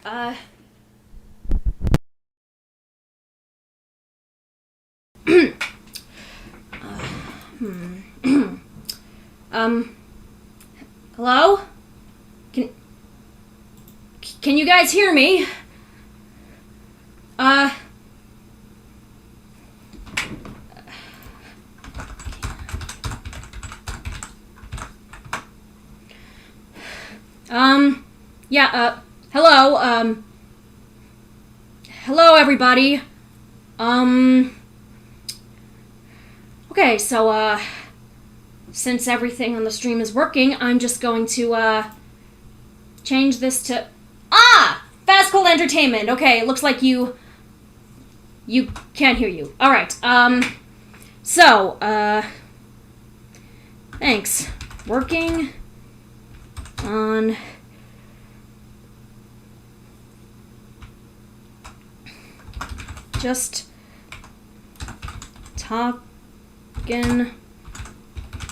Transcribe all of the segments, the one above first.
uh... Hello? Can you guys hear me? Yeah, hello, hello everybody. Okay, so, since everything on the stream is working, I'm just going to, change this to... Fast Cold Entertainment! Okay, it looks like you can't hear you. Alright, thanks. Working on... just talking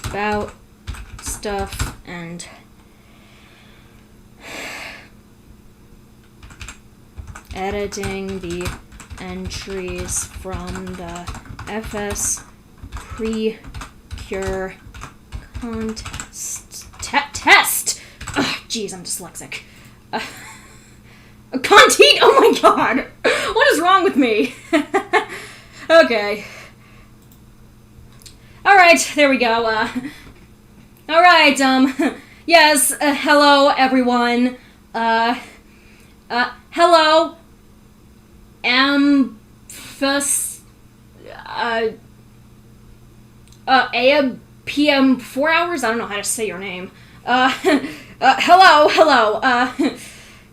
about stuff and editing the entries from the FS PreCure Contest. Test! Ugh, jeez, I'm dyslexic. Content? Oh my god! What is wrong with me? Okay. Alright, there we go. Alright, yes, hello everyone. Hello. FS, AM, PM, 4 hours? I don't know how to say your name. Hello,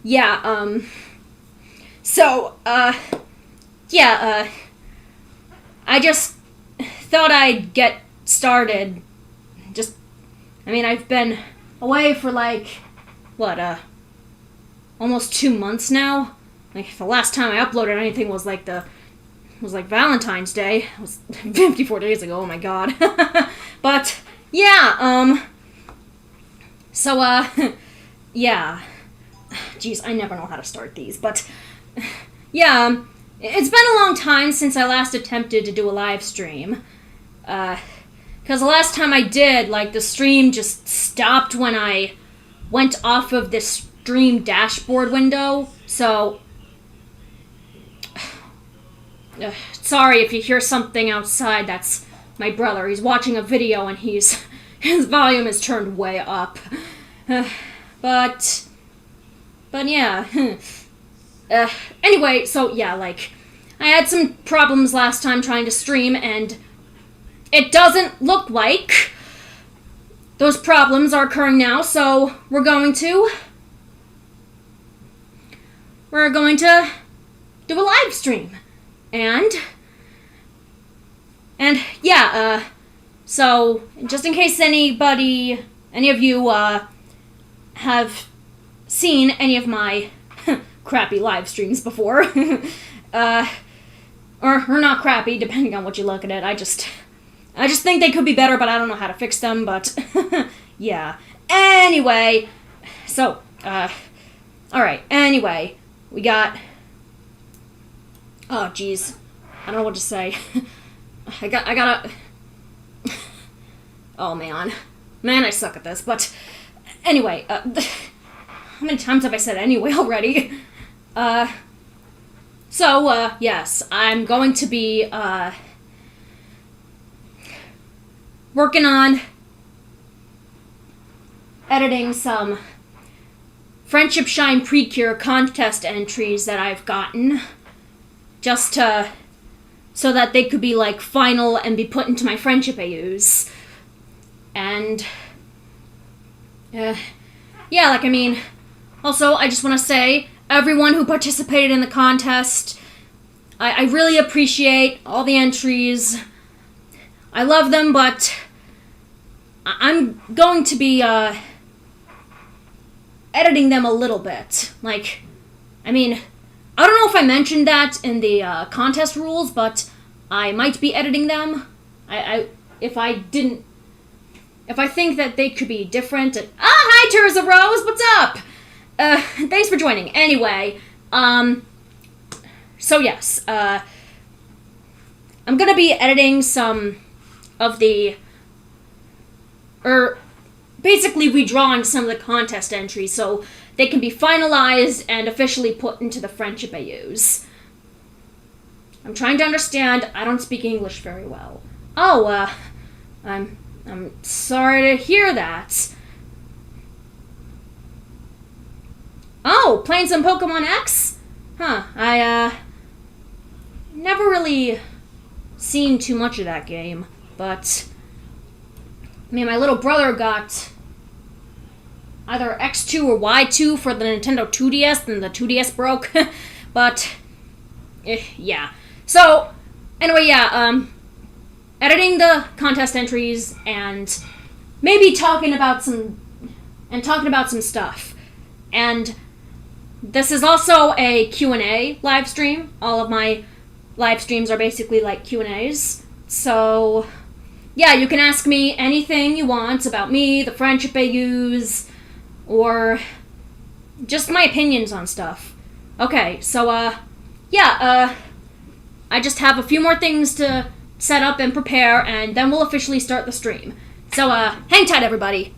yeah, yeah, I just thought I'd get started. I've been away for almost 2 months now. Like, the last time I uploaded anything was Valentine's Day. It was 54 days ago, oh my god. But, yeah, yeah. Jeez, I never know how to start these, but, yeah, it's been a long time since I last attempted to do a live stream. Because the last time I did, the stream just stopped when I went off of this stream dashboard window, so... sorry if you hear something outside, that's my brother. He's watching a video and his volume is turned way up. But yeah. Anyway, so yeah, I had some problems last time trying to stream, and it doesn't look like those problems are occurring now, so we're going to do a live stream. And yeah, so just in case any of you have seen any of my crappy live streams before, or not crappy, depending on what you look at it. I just think they could be better, but I don't know how to fix them, but yeah. Anyway, so, alright, anyway, we got... Oh, jeez. I don't know what to say. I gotta... Oh, man. Man, I suck at this, but... Anyway, how many times have I said anyway already? Yes, I'm going to be, working on editing some Friendship Shine PreCure Contest entries that I've gotten, just so that they could be, final and be put into my Friendship AUs. And, yeah, also, I just want to say, everyone who participated in the contest, I really appreciate all the entries. I love them, but I'm going to be, editing them a little bit. I don't know if I mentioned that in the, contest rules, but I might be editing them. If I think that they could be different, hi, Terza Rose, what's up? thanks for joining. Anyway, so yes, I'm gonna be editing some of the, basically redrawing some of the contest entries so they can be finalized and officially put into the friendship I use. I'm trying to understand. I don't speak English very well. Oh, I'm sorry to hear that. Oh, playing some Pokemon X? Huh, I, never really seen too much of that game, but, I mean, my little brother got either X2 or Y2 for the Nintendo 2DS, and the 2DS broke, but, yeah. So, anyway, yeah, editing the contest entries, and maybe talking about some stuff, and this is also a Q&A live stream. All of my live streams are basically like Q&As. So, yeah, you can ask me anything you want about me, the friendship I use, or just my opinions on stuff. Okay, so, yeah, I just have a few more things to set up and prepare, and then we'll officially start the stream. So, hang tight, everybody.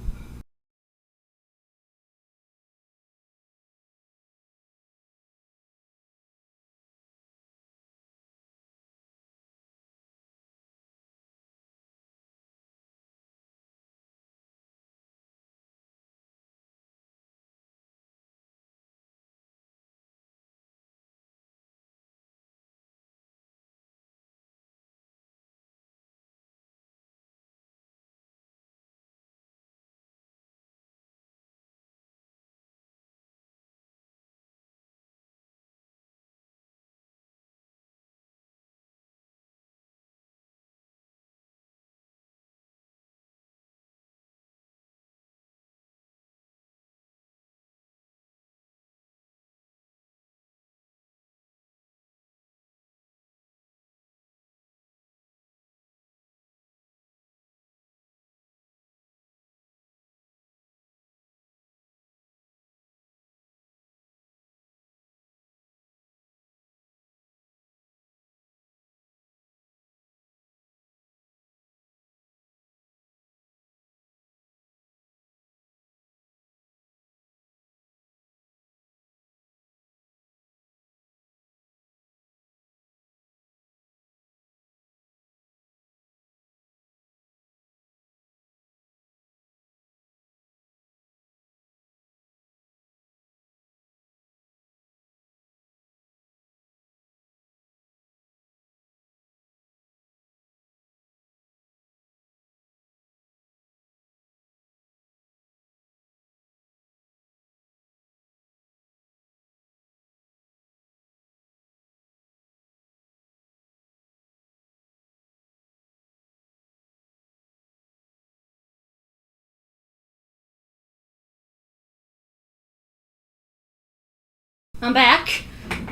I'm back.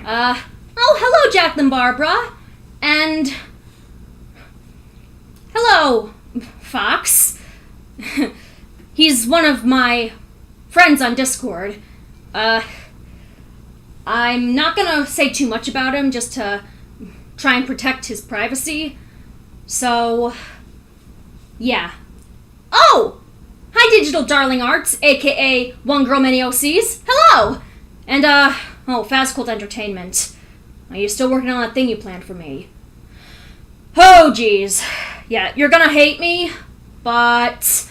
Oh, hello, Jacqueline Barbara. And hello, Fox. He's one of my friends on Discord. I'm not gonna say too much about him just to try and protect his privacy. So, yeah. Oh! Hi, Digital Darling Arts, aka One Girl Many OCs. Hello! And, Fast Cult Entertainment. Are you still working on that thing you planned for me? Oh, geez. Yeah, you're gonna hate me, but...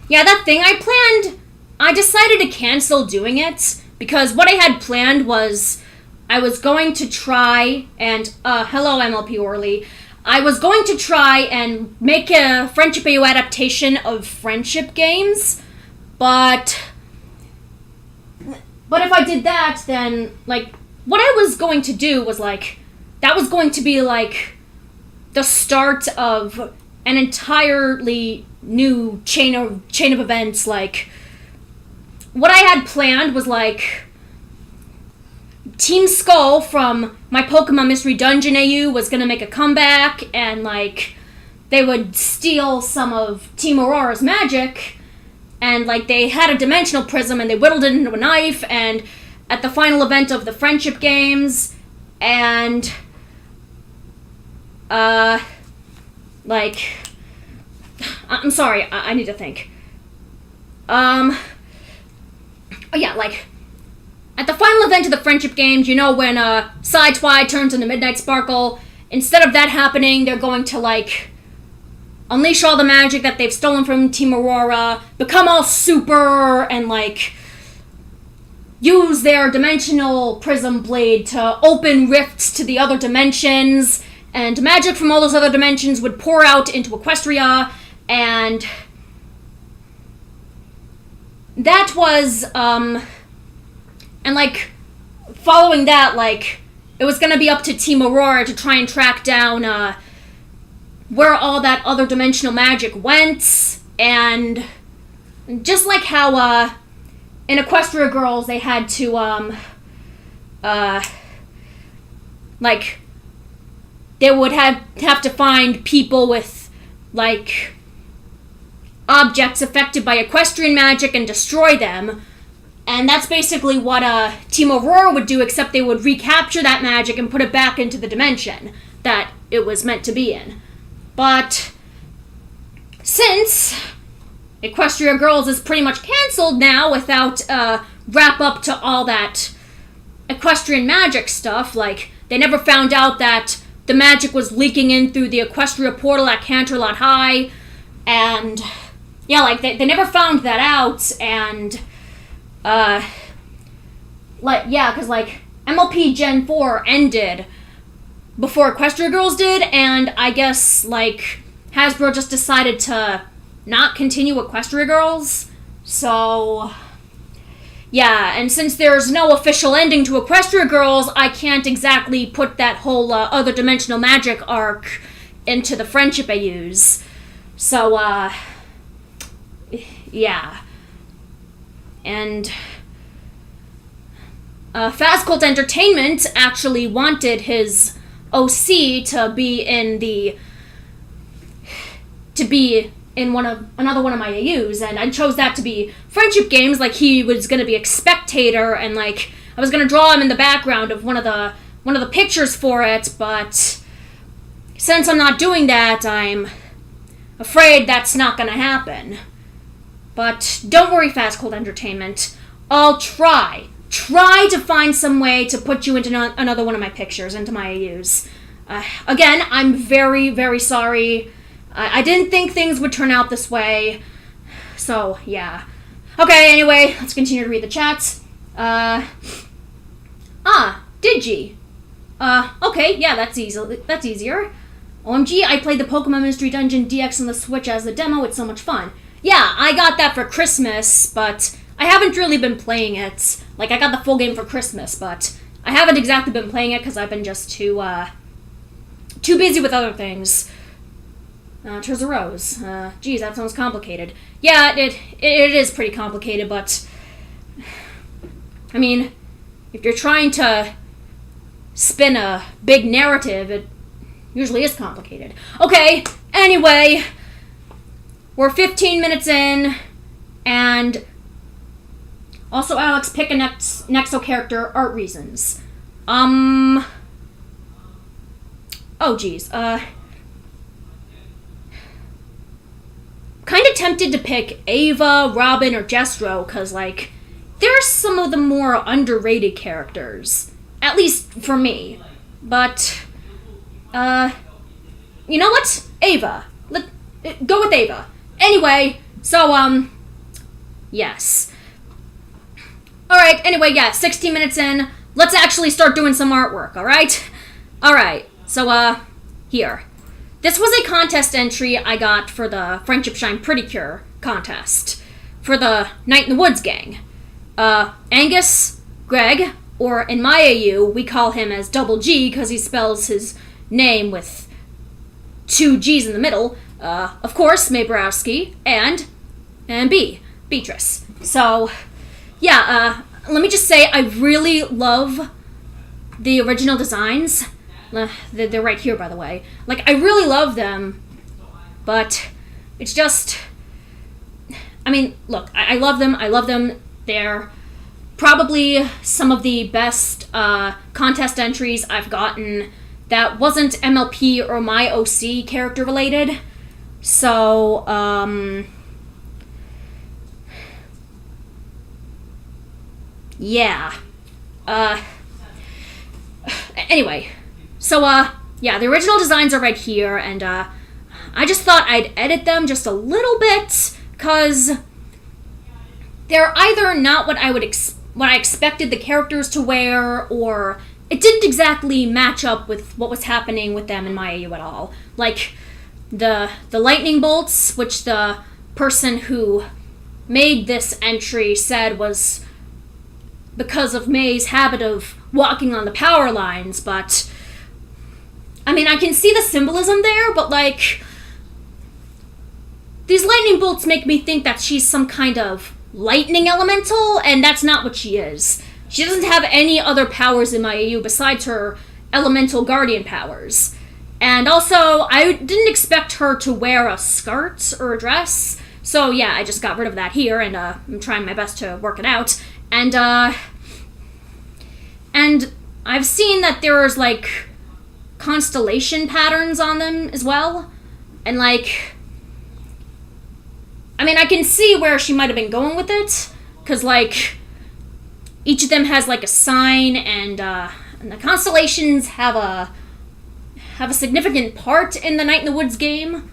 yeah, that thing I planned, I decided to cancel doing it, because what I had planned was I was going to try and... hello, MLP Orly. I was going to try and make a Friendship AU adaptation of friendship games, but if I did that, then, like, what I was going to do was, like, that was going to be, like, the start of an entirely new chain of events. Like, what I had planned was, like, Team Skull from my Pokemon Mystery Dungeon AU was gonna make a comeback, and, like, they would steal some of Team Aurora's magic, and, like, they had a dimensional prism, and they whittled it into a knife, and at the final event of the friendship games, and, like, I'm sorry, I need to think. Oh yeah, like, at the final event of the friendship games, you know, when, Sidetwide turns into Midnight Sparkle, instead of that happening, they're going to, like, unleash all the magic that they've stolen from Team Aurora, become all super, and, like, use their dimensional prism blade to open rifts to the other dimensions, and magic from all those other dimensions would pour out into Equestria, and that was, and, like, following that, like, it was gonna be up to Team Aurora to try and track down, where all that other dimensional magic went, and just like how, in Equestria Girls, they had to, like, they would have to find people with, like, objects affected by equestrian magic and destroy them. And that's basically what Team Aurora would do, except they would recapture that magic and put it back into the dimension that it was meant to be in. But since Equestria Girls is pretty much cancelled now without wrap up to all that equestrian magic stuff, like, they never found out that the magic was leaking in through the Equestria portal at Canterlot High, and yeah, like, they never found that out, and like, yeah, because, like, MLP Gen 4 ended before Equestria Girls did, and I guess, like, Hasbro just decided to not continue Equestria Girls, so yeah, and since there's no official ending to Equestria Girls, I can't exactly put that whole other dimensional magic arc into the friendship I use. So, yeah. And Fazcult Entertainment actually wanted his OC to be in another one of my AUs, and I chose that to be Friendship Games. Like, he was going to be a spectator, and, like, I was going to draw him in the background of one of the pictures for it, but since I'm not doing that, I'm afraid that's not going to happen. But don't worry, Fazcult Entertainment. I'll try to find some way to put you into another one of my pictures, into my AUs. Again, I'm very, very sorry. I didn't think things would turn out this way. So, yeah. Okay, anyway, let's continue to read the chats. Digi. Okay, yeah, that's easier. OMG, I played the Pokemon Mystery Dungeon DX on the Switch as a demo. It's so much fun. Yeah, I got that for Christmas, but I haven't really been playing it. Like, I got the full game for Christmas, but I haven't exactly been playing it because I've been just too busy with other things. Tears of Rose. Geez, that sounds complicated. Yeah, it is pretty complicated, but I mean, if you're trying to spin a big narrative, it usually is complicated. Okay, anyway, we're 15 minutes in, and also, Alex, pick a Nexo character, art reasons. Oh, geez, kind of tempted to pick Ava, Robin, or Jestro, because, like, they're some of the more underrated characters. At least for me. But, you know what? Ava. Go with Ava. Anyway, so, yes. Alright, anyway, yeah, 16 minutes in. Let's actually start doing some artwork, alright? Alright, so, here. This was a contest entry I got for the Friendship Shine PreCure Contest for the Night in the Woods gang. Angus, Greg, or in my AU, we call him as Double G because he spells his name with 2 G's in the middle. Of course, May Borowski, and B, Beatrice. So, yeah, let me just say I really love the original designs. They're right here, by the way. Like, I really love them, but it's just, I mean, look, I love them. I love them. They're probably some of the best contest entries I've gotten that wasn't MLP or my OC character related. So, yeah. Anyway, so, yeah, the original designs are right here, and, I just thought I'd edit them just a little bit, because they're either not what I expected the characters to wear, or it didn't exactly match up with what was happening with them in my AU at all. Like, the lightning bolts, which the person who made this entry said was because of May's habit of walking on the power lines, but I mean, I can see the symbolism there, but like, these lightning bolts make me think that she's some kind of lightning elemental, and that's not what she is. She doesn't have any other powers in my AU besides her elemental guardian powers. And also, I didn't expect her to wear a skirt or a dress, so yeah, I just got rid of that here, and I'm trying my best to work it out. And I've seen that there's, like, constellation patterns on them as well, and, like, I mean, I can see where she might have been going with it, because, like, each of them has, like, a sign, and the constellations have a significant part in the Night in the Woods game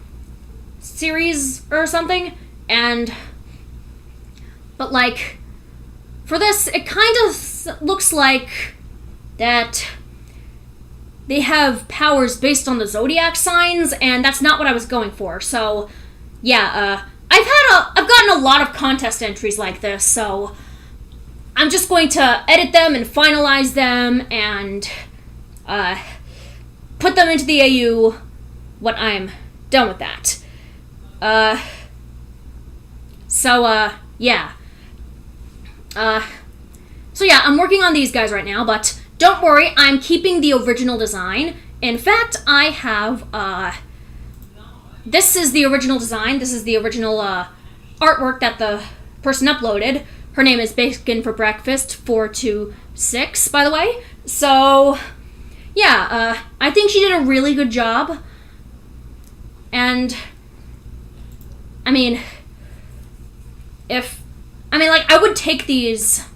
series or something, but, like, for this, it kind of looks like that they have powers based on the zodiac signs, and that's not what I was going for, so, yeah, I've gotten a lot of contest entries like this, so I'm just going to edit them and finalize them and put them into the AU when I'm done with that. Yeah. So yeah, I'm working on these guys right now, but don't worry, I'm keeping the original design. In fact, I have, this is the original design. This is the original artwork that the person uploaded. Her name is Bacon for Breakfast 426, by the way. So, yeah, I think she did a really good job. And, I mean, I would take these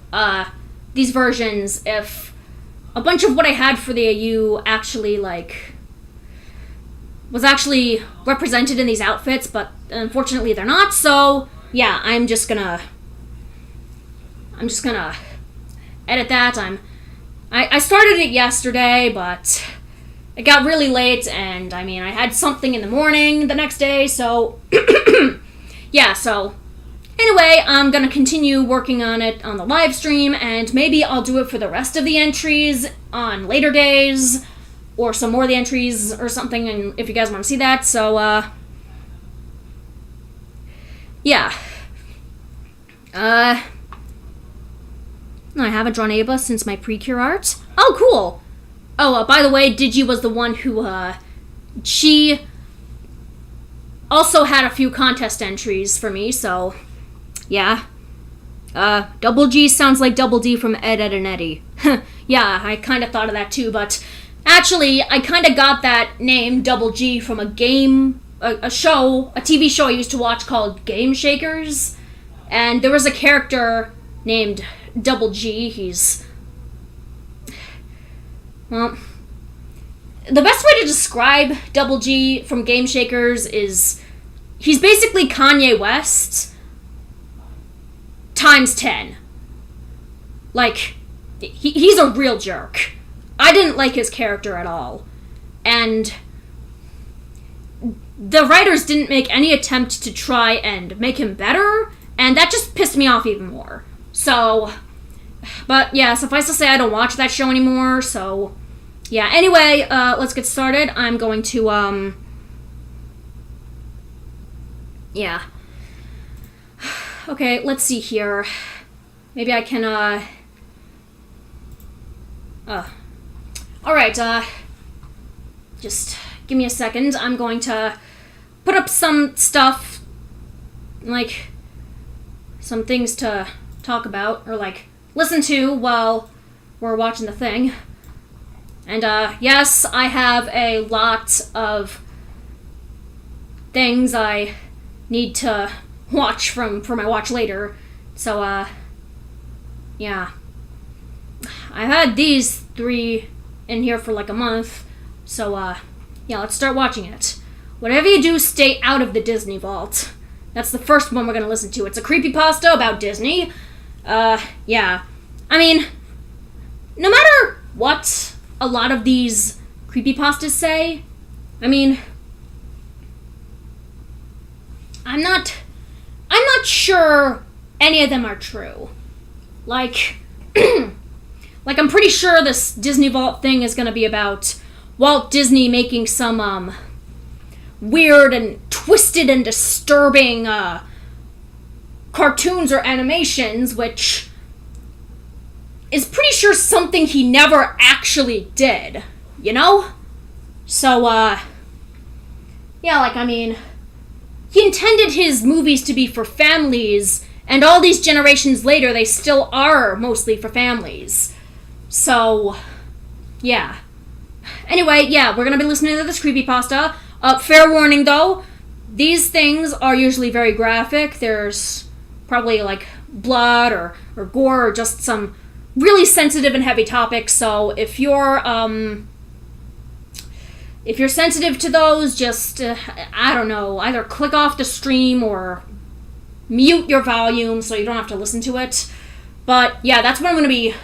versions if a bunch of what I had for the AU actually, like, was actually represented in these outfits, but unfortunately they're not, so yeah, I'm just gonna edit that. I started it yesterday, but it got really late, and I mean, I had something in the morning the next day, so yeah, so anyway, I'm gonna continue working on it on the live stream, and maybe I'll do it for the rest of the entries on later days, or some more of the entries or something, and if you guys want to see that, so, yeah. I haven't drawn Ava since my PreCure art. Oh, cool! Oh, by the way, Digi was the one who, she also had a few contest entries for me, so, yeah. Double G sounds like Double D from Ed, Edd, and Eddy. Yeah, I kind of thought of that too, but actually, I kind of got that name, Double G, from a game, a TV show I used to watch called Game Shakers, and there was a character named Double G. He's, well, the best way to describe Double G from Game Shakers is he's basically Kanye West times 10. Like, he's a real jerk. I didn't like his character at all. And the writers didn't make any attempt to try and make him better, and that just pissed me off even more. So, but yeah, suffice to say, I don't watch that show anymore, so yeah. Anyway, let's get started. I'm going to, yeah. Okay, let's see here. Maybe I can, alright, just give me a second. I'm going to put up some stuff, like, some things to talk about, or, like, listen to while we're watching the thing. And, yes, I have a lot of things I need to watch for my watch later. So, yeah. I had these 3 in here for like a month. So, yeah, let's start watching it. Whatever you do, stay out of the Disney Vault. That's the first one we're gonna listen to. It's a creepypasta about Disney. Yeah. I mean, no matter what a lot of these creepypastas say, I mean, I'm not sure any of them are true. Like, like, I'm pretty sure this Disney Vault thing is gonna be about Walt Disney making some, weird and twisted and disturbing, cartoons or animations, which is pretty sure something he never actually did, you know? So, yeah, like, I mean, he intended his movies to be for families, and all these generations later, they still are mostly for families. So, yeah. Anyway, yeah, we're gonna be listening to this creepypasta. Fair warning, though, these things are usually very graphic. There's probably, like, blood or gore or just some really sensitive and heavy topics, so if you're sensitive to those, just, I don't know, either click off the stream or mute your volume so you don't have to listen to it. But, yeah, that's what I'm gonna be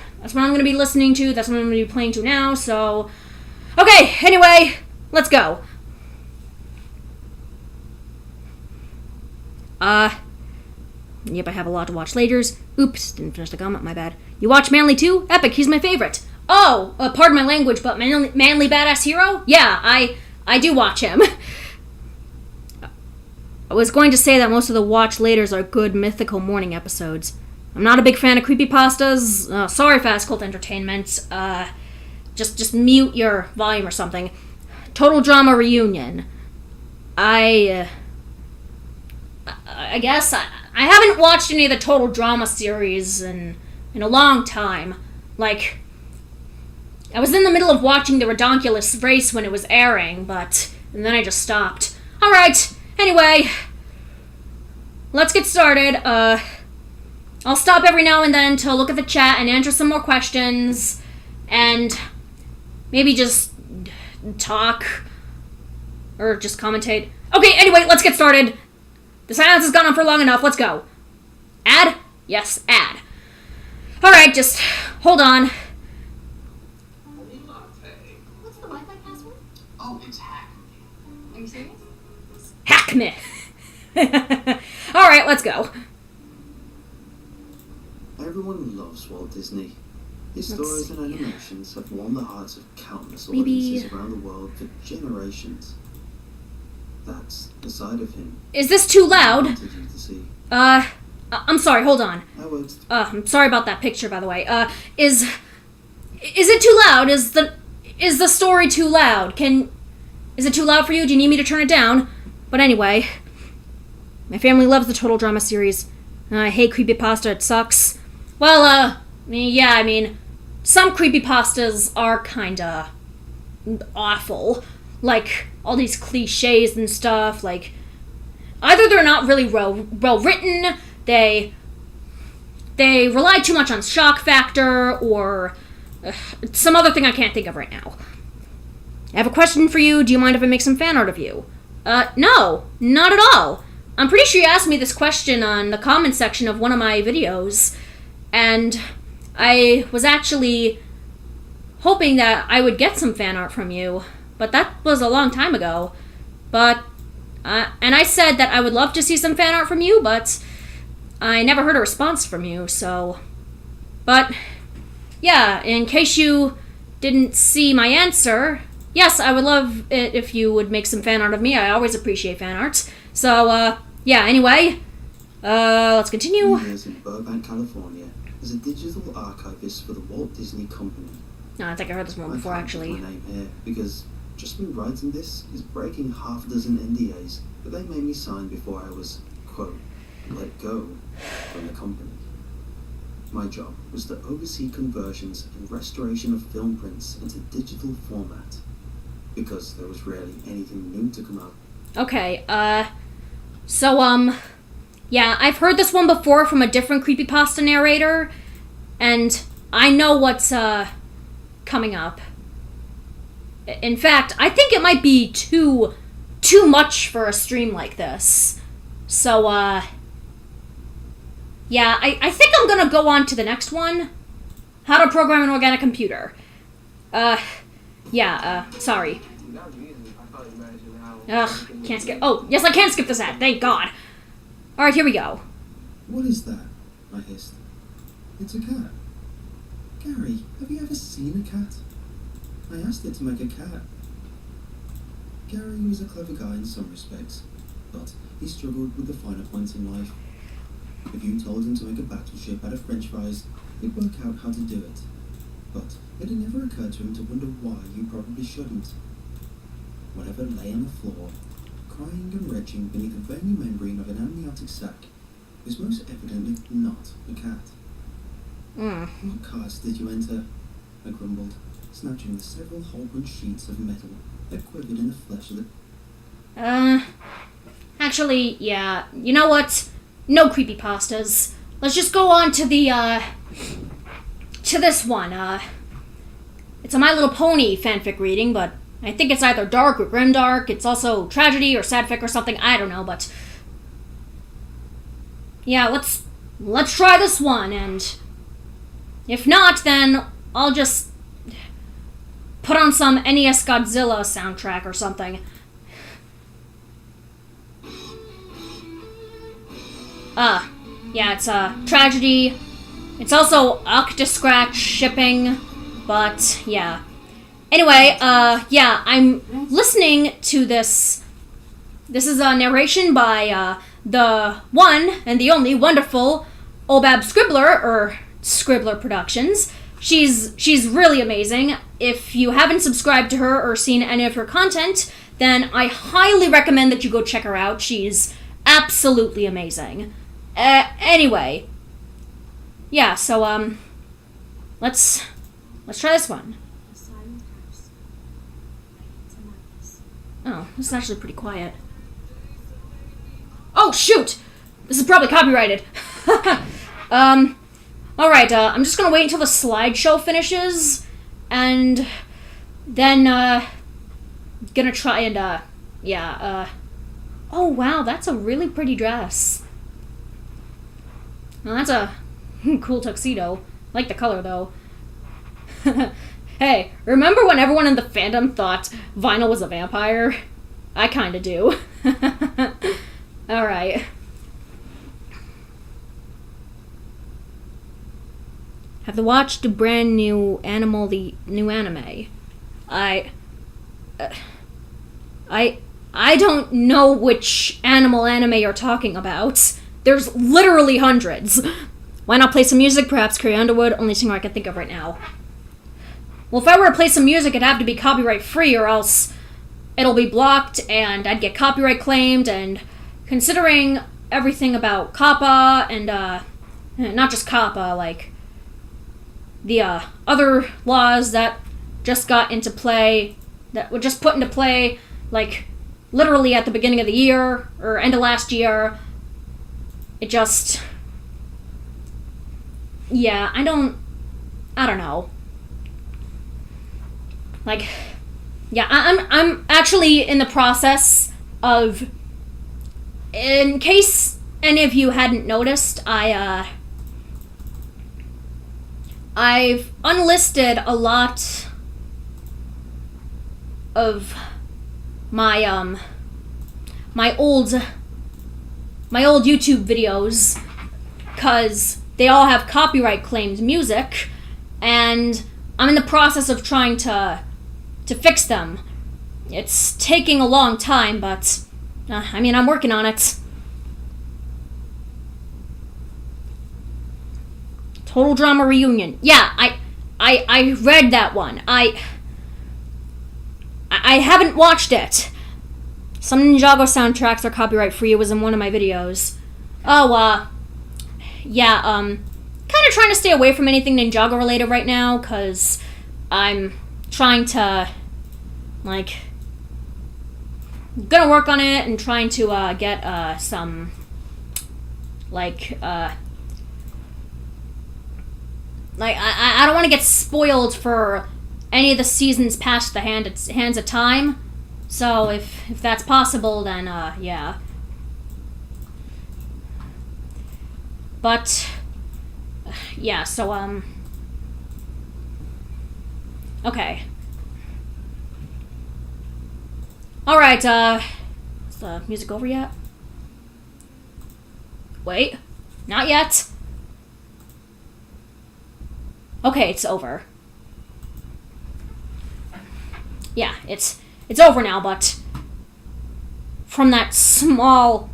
listening to, that's what I'm gonna be playing to now, so... Okay, anyway, let's go. Yep, I have a lot to watch laters. Oops, didn't finish the comment, my bad. You watch Manly too? Epic, he's my favorite. Oh, pardon my language, but Manly Badass Hero? Yeah, I do watch him. I was going to say that most of the watch laters are good mythical morning episodes. I'm not a big fan of creepypastas. Sorry, Fast Cult Entertainment. Just mute your volume or something. Total Drama Reunion. I guess I haven't watched any of the Total Drama series in a long time. Like, I was in the middle of watching The Redonkulous Race when it was airing, and then I just stopped. Alright, anyway, let's get started. I'll stop every now and then to look at the chat and answer some more questions, and maybe just talk, or just commentate. Okay, anyway, let's get started. The silence has gone on for long enough. Let's go. Ad? Yes, ad. Alright, just hold on. What's the Wi-Fi password? Oh, it's Hack Me. Are you serious? Hack me. Alright, let's go. Everyone loves Walt Disney. His stories and animations have won the hearts of countless Maybe... audiences around the world for generations. That's the side of him. Is this too loud? I wanted you to see. I'm sorry, hold on. I'm sorry about that picture, by the way. Is it too loud? Is the story too loud? Is it too loud for you? Do you need me to turn it down? But anyway, my family loves the Total Drama series. I hate creepypasta, it sucks. Well, yeah, I mean, some creepypastas are kinda awful. Like, all these cliches and stuff, like, either they're not really well written, they rely too much on shock factor, or some other thing I can't think of right now. I have a question for you. Do you mind if I make some fan art of you? No, not at all. I'm pretty sure you asked me this question on the comment section of one of my videos, and I was actually hoping that I would get some fan art from you, but that was a long time ago. But, and I said that I would love to see some fan art from you, but I never heard a response from you, so... But, yeah, in case you didn't see my answer, yes, I would love it if you would make some fan art of me. I always appreciate fan art. So, yeah, anyway, let's continue. He lives in Burbank, California, as a digital archivist for the Walt Disney Company. No, I think I heard this one before, actually. My name here because just me writing this is breaking half a dozen NDAs that they made me sign before I was, quote, let go from the company. My job was to oversee conversions and restoration of film prints into digital format, because there was rarely anything new to come out. Okay, yeah, I've heard this one before from a different creepypasta narrator, and I know what's, coming up. In fact, I think it might be too much for a stream like this. So, yeah, I think I'm gonna go on to the next one. How to program an organic computer. Sorry. Ugh, can't skip. Oh, yes, I can skip this ad, thank God. Alright, here we go. What is that? I hissed. It's a cat. Gary, have you ever seen a cat? I asked it to make a cat. Gary was a clever guy in some respects, but he struggled with the finer points in life. If you told him to make a battleship out of French fries, he'd work out how to do it. But it had never occurred to him to wonder why you probably shouldn't. Whatever lay on the floor, crying and retching beneath the veiny membrane of an amniotic sac, was most evidently not a cat. What cards did you enter? I grumbled, snatching the several whole-punch sheets of metal that quivered in the flesh of the... Actually, yeah, you know what? No creepypastas. Let's just go on to the, to this one. It's a My Little Pony fanfic reading, but I think it's either dark or grimdark. It's also tragedy or sadfic or something. I don't know, but yeah, let's try this one, and if not, then I'll just put on some NES Godzilla soundtrack or something. Yeah, it's a tragedy. It's also Octoscratch shipping, but yeah. Anyway, yeah, I'm listening to this. This is a narration by, the one and the only wonderful Obab Scribbler, or Scribbler Productions. She's really amazing. If you haven't subscribed to her or seen any of her content, then I highly recommend that you go check her out. She's absolutely amazing. Anyway. Yeah, so, let's try this one. Oh, this is actually pretty quiet. Oh, shoot! This is probably copyrighted. Alright, I'm just gonna wait until the slideshow finishes, and then, gonna try and, oh wow, that's a really pretty dress. Well, that's a cool tuxedo. I like the color, though. Hey, remember when everyone in the fandom thought Vinyl was a vampire? I kinda do. Alright. Have you watched the brand new Animal, the new anime? I don't know which Animal anime you're talking about. There's literally hundreds. Why not play some music? Perhaps Carrie Underwood, only singer I can think of right now. Well, if I were to play some music, it'd have to be copyright free, or else it'll be blocked and I'd get copyright claimed, and considering everything about COPPA and, not just COPPA, like, the, other laws that just got into play, that were just put into play, like, literally at the beginning of the year, or end of last year, it just, yeah, I don't know. Like, yeah, I'm actually in the process of, in case any of you hadn't noticed, I've unlisted a lot of my, my old YouTube videos, because they all have copyright claimed music, and I'm in the process of trying to fix them. It's taking a long time, but, I mean, I'm working on it. Total Drama Reunion. Yeah, I read that one. I haven't watched it. Some Ninjago soundtracks are copyright free. It was in one of my videos. Oh, yeah, kind of trying to stay away from anything Ninjago related right now, because I'm trying to, like, gonna work on it and trying to, get, some, like, I don't want to get spoiled for any of the seasons past the hands of time. So if that's possible, then yeah. But yeah, so okay. All right, is the music over yet? Wait, not yet. Okay, it's over. Yeah, it's over now, but from that small,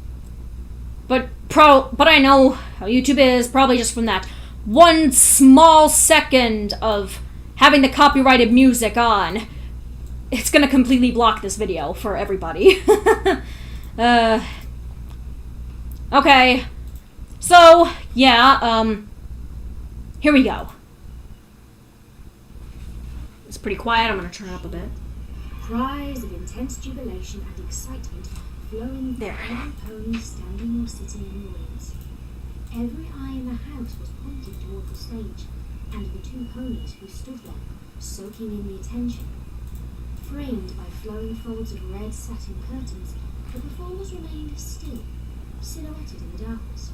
but I know how YouTube is, probably just from that one small second of having the copyrighted music on, it's gonna completely block this video for everybody. Okay, so yeah, here we go. It's pretty quiet. I'm gonna turn it up a bit. Cries of intense jubilation and excitement flowing from every pony standing or sitting in the wings. Every eye in the house was pointed toward the stage, and the two ponies who stood there, soaking in the attention. Framed by flowing folds of red satin curtains, the performers remained still, silhouetted in the darkness.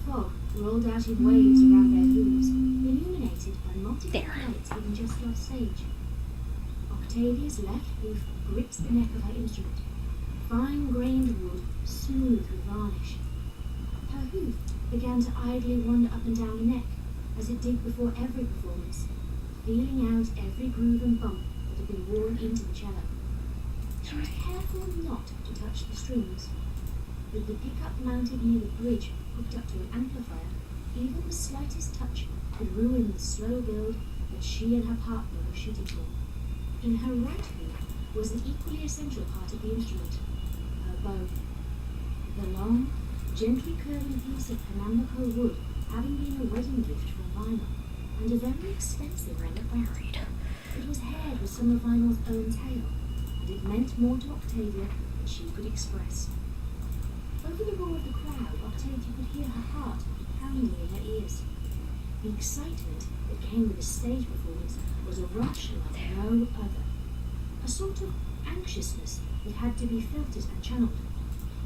Fog rolled out in waves around their hooves, illuminated by multiple lights hidden just off stage. Octavia's left hoof gripped the neck of her instrument, fine-grained wood, smooth with varnish. Her hoof began to idly wander up and down the neck, as it did before every performance, feeling out every groove and bump that had been worn into the cello. She was careful not to touch the strings. With the pickup mounted near the bridge hooked up to an amplifier, even the slightest touch could ruin the slow build that she and her partner were shooting for. In her right hoof was an equally essential part of the instrument, her bow. The long, gently curving piece of Pernambuco wood having been a wedding gift from Vinyl, and a very expensive one at married. It was haired with some of Vinyl's own tail, and it meant more to Octavia than she could express. Over the roar of the crowd, Octavia could hear her heart pounding in her ears. The excitement that came with the stage performance was a rush like no other. A sort of anxiousness that had to be filtered and channeled.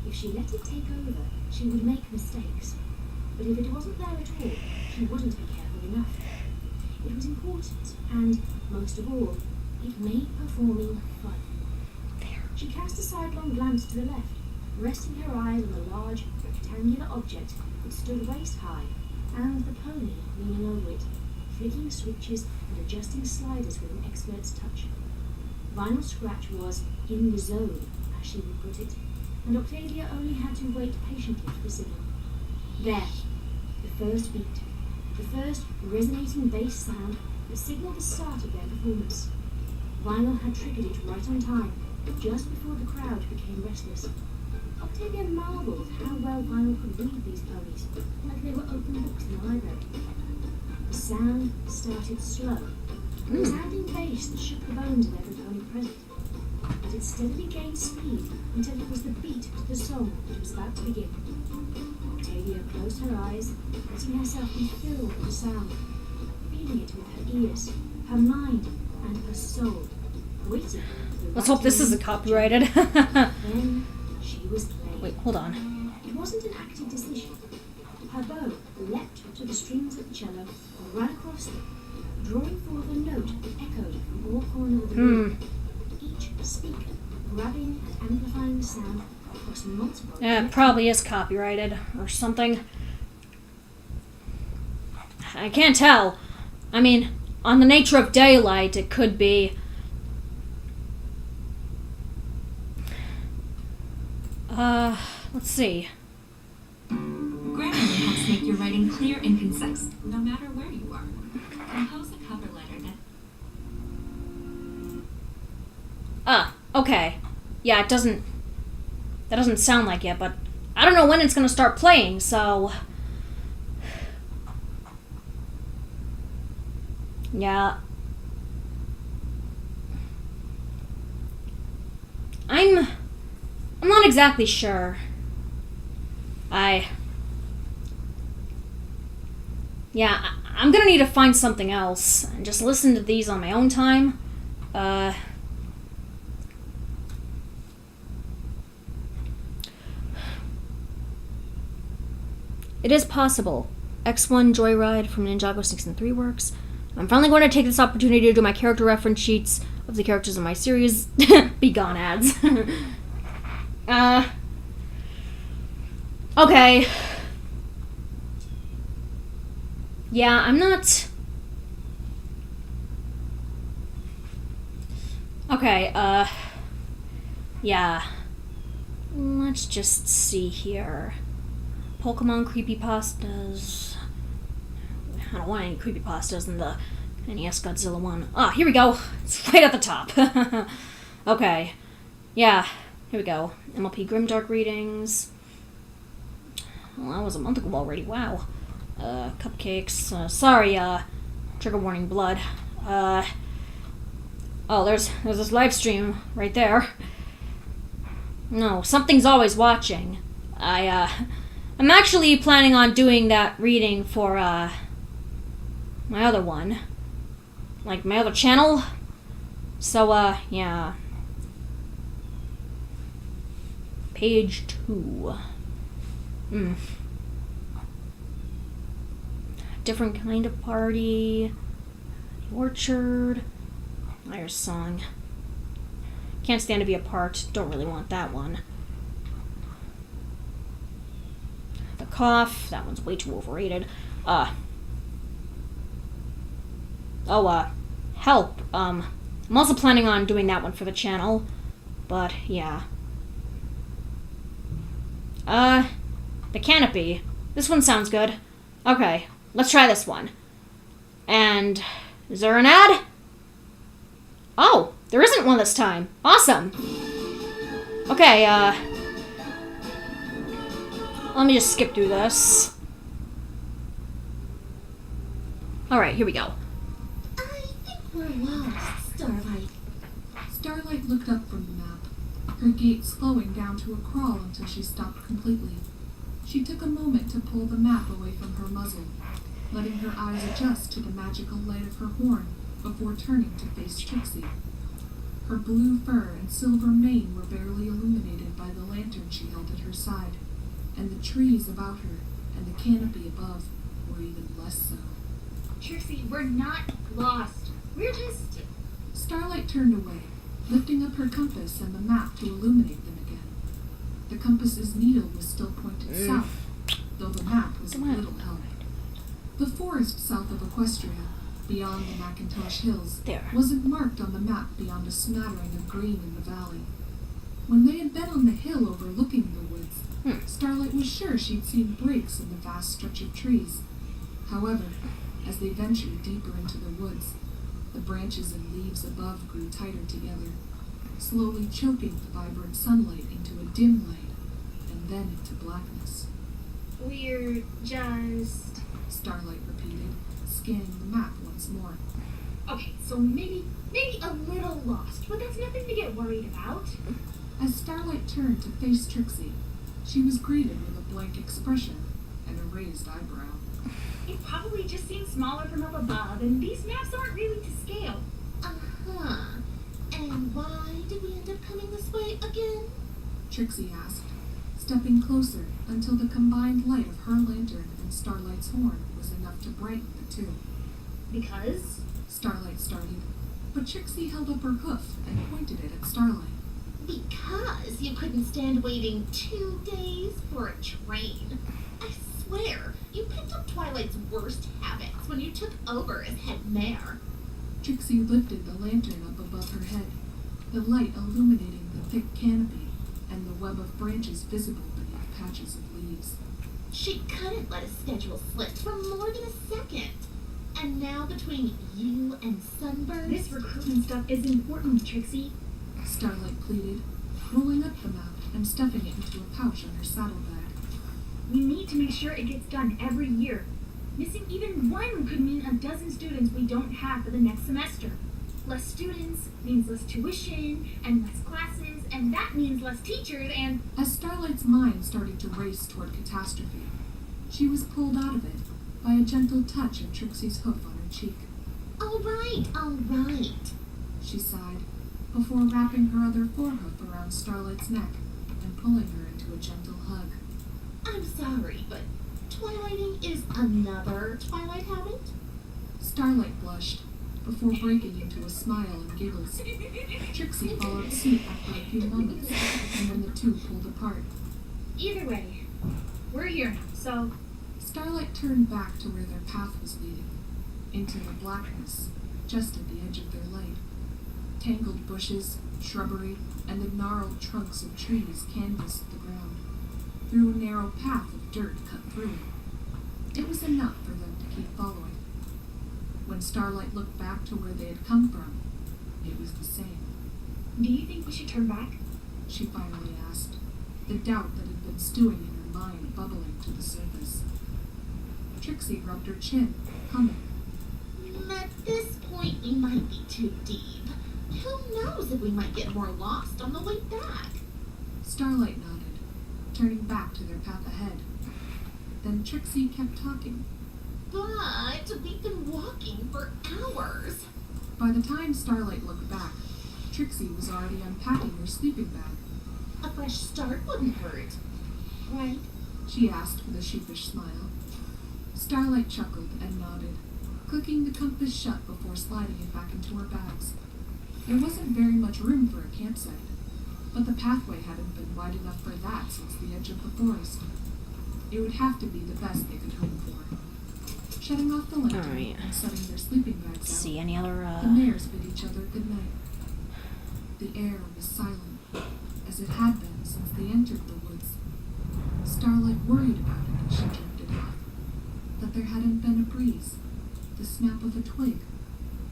If she let it take over, she would make mistakes. But if it wasn't there at all, she wouldn't be careful enough. It was important, and, most of all, it made performing fun. She cast a sidelong glance to the left, resting her eyes on the large, rectangular object that stood waist-high, and the pony leaning over it, flicking switches and adjusting sliders with an expert's touch. Vinyl Scratch was in the zone, as she would put it, and Octavia only had to wait patiently for the signal. There, the first beat, the first resonating bass sound that signaled the start of their performance. Vinyl had triggered it right on time, just before the crowd became restless. Octavia marveled how well Vinyl could read these ponies, like they were open books in the library. The sound started slow, a resounding bass that shook the bones of every pony present. But it steadily gained speed until it was the beat to the song that was about to begin. Octavia closed her eyes, letting herself be filled with the sound, feeling it with her ears, her mind, and her soul, waiting for the Let's hope this isn't copyrighted. Then she was playing. Wait, hold on. It wasn't an active decision. Her bow leapt to the strings of the cello and ran across them, drawing forth a note that echoed from all corners of the room. Each speaker grabbing and amplifying the sound across multiple. Yeah, it probably is copyrighted or something. I can't tell. I mean, on the nature of daylight, it could be. Let's see. Grammar helps make your writing clear and concise, no matter where you are. Compose a cover letter that... Okay. Yeah, that doesn't sound like it, but I don't know when it's gonna start playing, so... Yeah. I'm not exactly sure. Yeah, I'm gonna need to find something else and just listen to these on my own time. It is possible. X1 Joyride from Ninjago 6 and 3 works. I'm finally going to take this opportunity to do my character reference sheets of the characters in my series. Be gone, ads. Okay. Yeah, I'm not... Okay, yeah. Let's just see here. Pokemon creepypastas. I don't want any creepypastas in the NES Godzilla one. Ah, here we go. It's right at the top. Okay. Yeah, here we go. MLP Grimdark readings. Well, that was a month ago already. Wow. Cupcakes. Sorry, trigger warning blood. Oh, there's this live stream right there. No, something's always watching. I'm actually planning on doing that reading for, my other one. Like, my other channel. So, yeah. Page 2. Different kind of party. The orchard. Liar's song. Can't stand to be apart. Don't really want that one. The cough. That one's way too overrated. Help. I'm also planning on doing that one for the channel. But, yeah. The canopy. This one sounds good. Okay, let's try this one. And, is there an ad? Oh, there isn't one this time. Awesome. Okay, let me just skip through this. Alright, here we go. I think we're lost, Starlight. Starlight looked up from the map, her gait slowing down to a crawl until she stopped completely. She took a moment to pull the map away from her muzzle, letting her eyes adjust to the magical light of her horn before turning to face Trixie. Her blue fur and silver mane were barely illuminated by the lantern she held at her side, and the trees about her and the canopy above were even less so. Trixie, we're not lost. We're just... Starlight turned away, lifting up her compass and the map to illuminate them again. The compass's needle was still pointed south, though the map was of little help. The forest south of Equestria, beyond the Macintosh Hills, wasn't marked on the map beyond a smattering of green in the valley. When they had been on the hill overlooking the woods, Starlight was sure she'd seen breaks in the vast stretch of trees. However, as they ventured deeper into the woods, the branches and leaves above grew tighter together, slowly choking the vibrant sunlight into a dim light, and then into blackness. We're just... Starlight repeated, scanning the map once more. Okay, so maybe a little lost, but that's nothing to get worried about. As Starlight turned to face Trixie, she was greeted with a blank expression and a raised eyebrow. It probably just seems smaller from up above, and these maps aren't really to scale. Uh-huh. And why did we end up coming this way again? Trixie asked, stepping closer until the combined light of her lantern and Starlight's horn was enough to brighten the two. Because? Starlight started, but Trixie held up her hoof and pointed it at Starlight. Because you couldn't stand waiting 2 days for a train. I swear, you picked up Twilight's worst habits when you took over as head mare. Trixie lifted the lantern up above her head, the light illuminating the thick canopy and the web of branches visible beneath patches of leaves. She couldn't let a schedule slip for more than a second. And now between you and Sunburst... This recruitment stuff is important, Trixie. Starlight pleaded, rolling up the map and stuffing it into a pouch on her saddlebag. We need to make sure it gets done every year. Missing even one could mean a dozen students we don't have for the next semester. Less students means less tuition and less classes, and that means less teachers and... As Starlight's mind started to race toward catastrophe, she was pulled out of it by a gentle touch of Trixie's hoof on her cheek. All right, She sighed, before wrapping her other forehoof around Starlight's neck and pulling her into a gentle hug. I'm sorry, but twilighting is another Twilight habit? Starlight blushed, before breaking into a smile and giggles. Trixie followed suit after a few moments, and then the two pulled apart. Either way, we're here now, so... Starlight turned back to where their path was leading, into the blackness, just at the edge of their light. Tangled bushes, shrubbery, and the gnarled trunks of trees canvassed the ground, through a narrow path of dirt cut through it. It was enough for them to keep following. When Starlight looked back to where they had come from, it was the same. Do you think we should turn back? She finally asked, the doubt that had been stewing in her mind bubbling to the surface. Trixie rubbed her chin, humming. At this point, we might be too deep. Who knows if we might get more lost on the way back? Starlight nodded, turning back to their path ahead. Then Trixie kept talking. But we've been walking for hours. By the time Starlight looked back, Trixie was already unpacking her sleeping bag. A fresh start wouldn't hurt, right? She asked with a sheepish smile. Starlight chuckled and nodded, clicking the compass shut before sliding it back into her bags. There wasn't very much room for a campsite, but the pathway hadn't been wide enough for that since the edge of the forest. It would have to be the best they could hope for. Shutting off the lantern Alright. and setting their sleeping bags out, See any other, the mares bid each other good night. The air was silent, as it had been since they entered the woods. Starlight worried about it as she drifted off, that there hadn't been a breeze, the snap of a twig,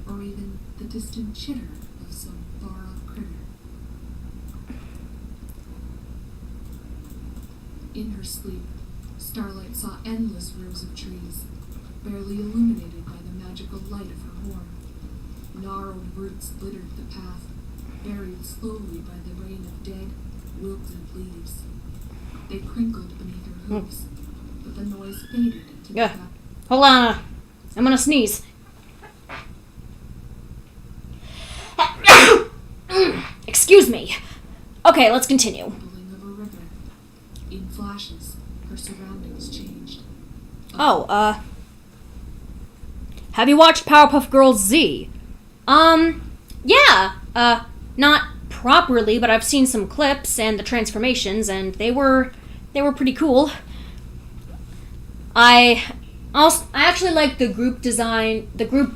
or even the distant chitter of some far-off critter. In her sleep, Starlight saw endless rows of trees, barely illuminated by the magical light of her horn. Gnarled roots littered the path, buried slowly by the rain of dead, wilted leaves. They crinkled beneath her hooves, but the noise faded into the Yeah. back. Hold on. I'm gonna sneeze. Excuse me. Okay, let's continue. Bubbling of a river. In flashes, her surroundings changed. Oh, have you watched Powerpuff Girls Z? Yeah. Not properly, but I've seen some clips and the transformations, and they were pretty cool. I actually like the group design, the group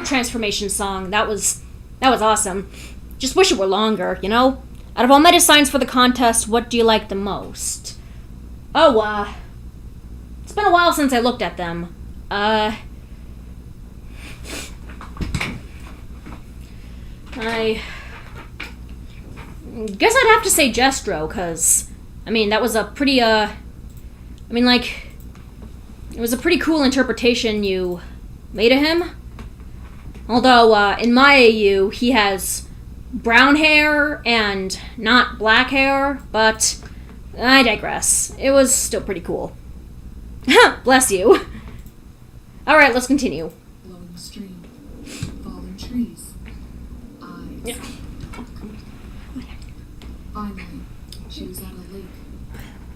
transformation song. That was awesome. Just wish it were longer, you know? Out of all my designs for the contest, what do you like the most? Oh, it's been a while since I looked at them. I guess I'd have to say Jestro, because, I mean, that was a pretty, it was a pretty cool interpretation you made of him. Although, in my AU, he has brown hair and not black hair, but I digress. It was still pretty cool. Bless you. Alright, let's continue. Flowing stream, fallen trees, eyes. Yeah. Finally, she was at a lake.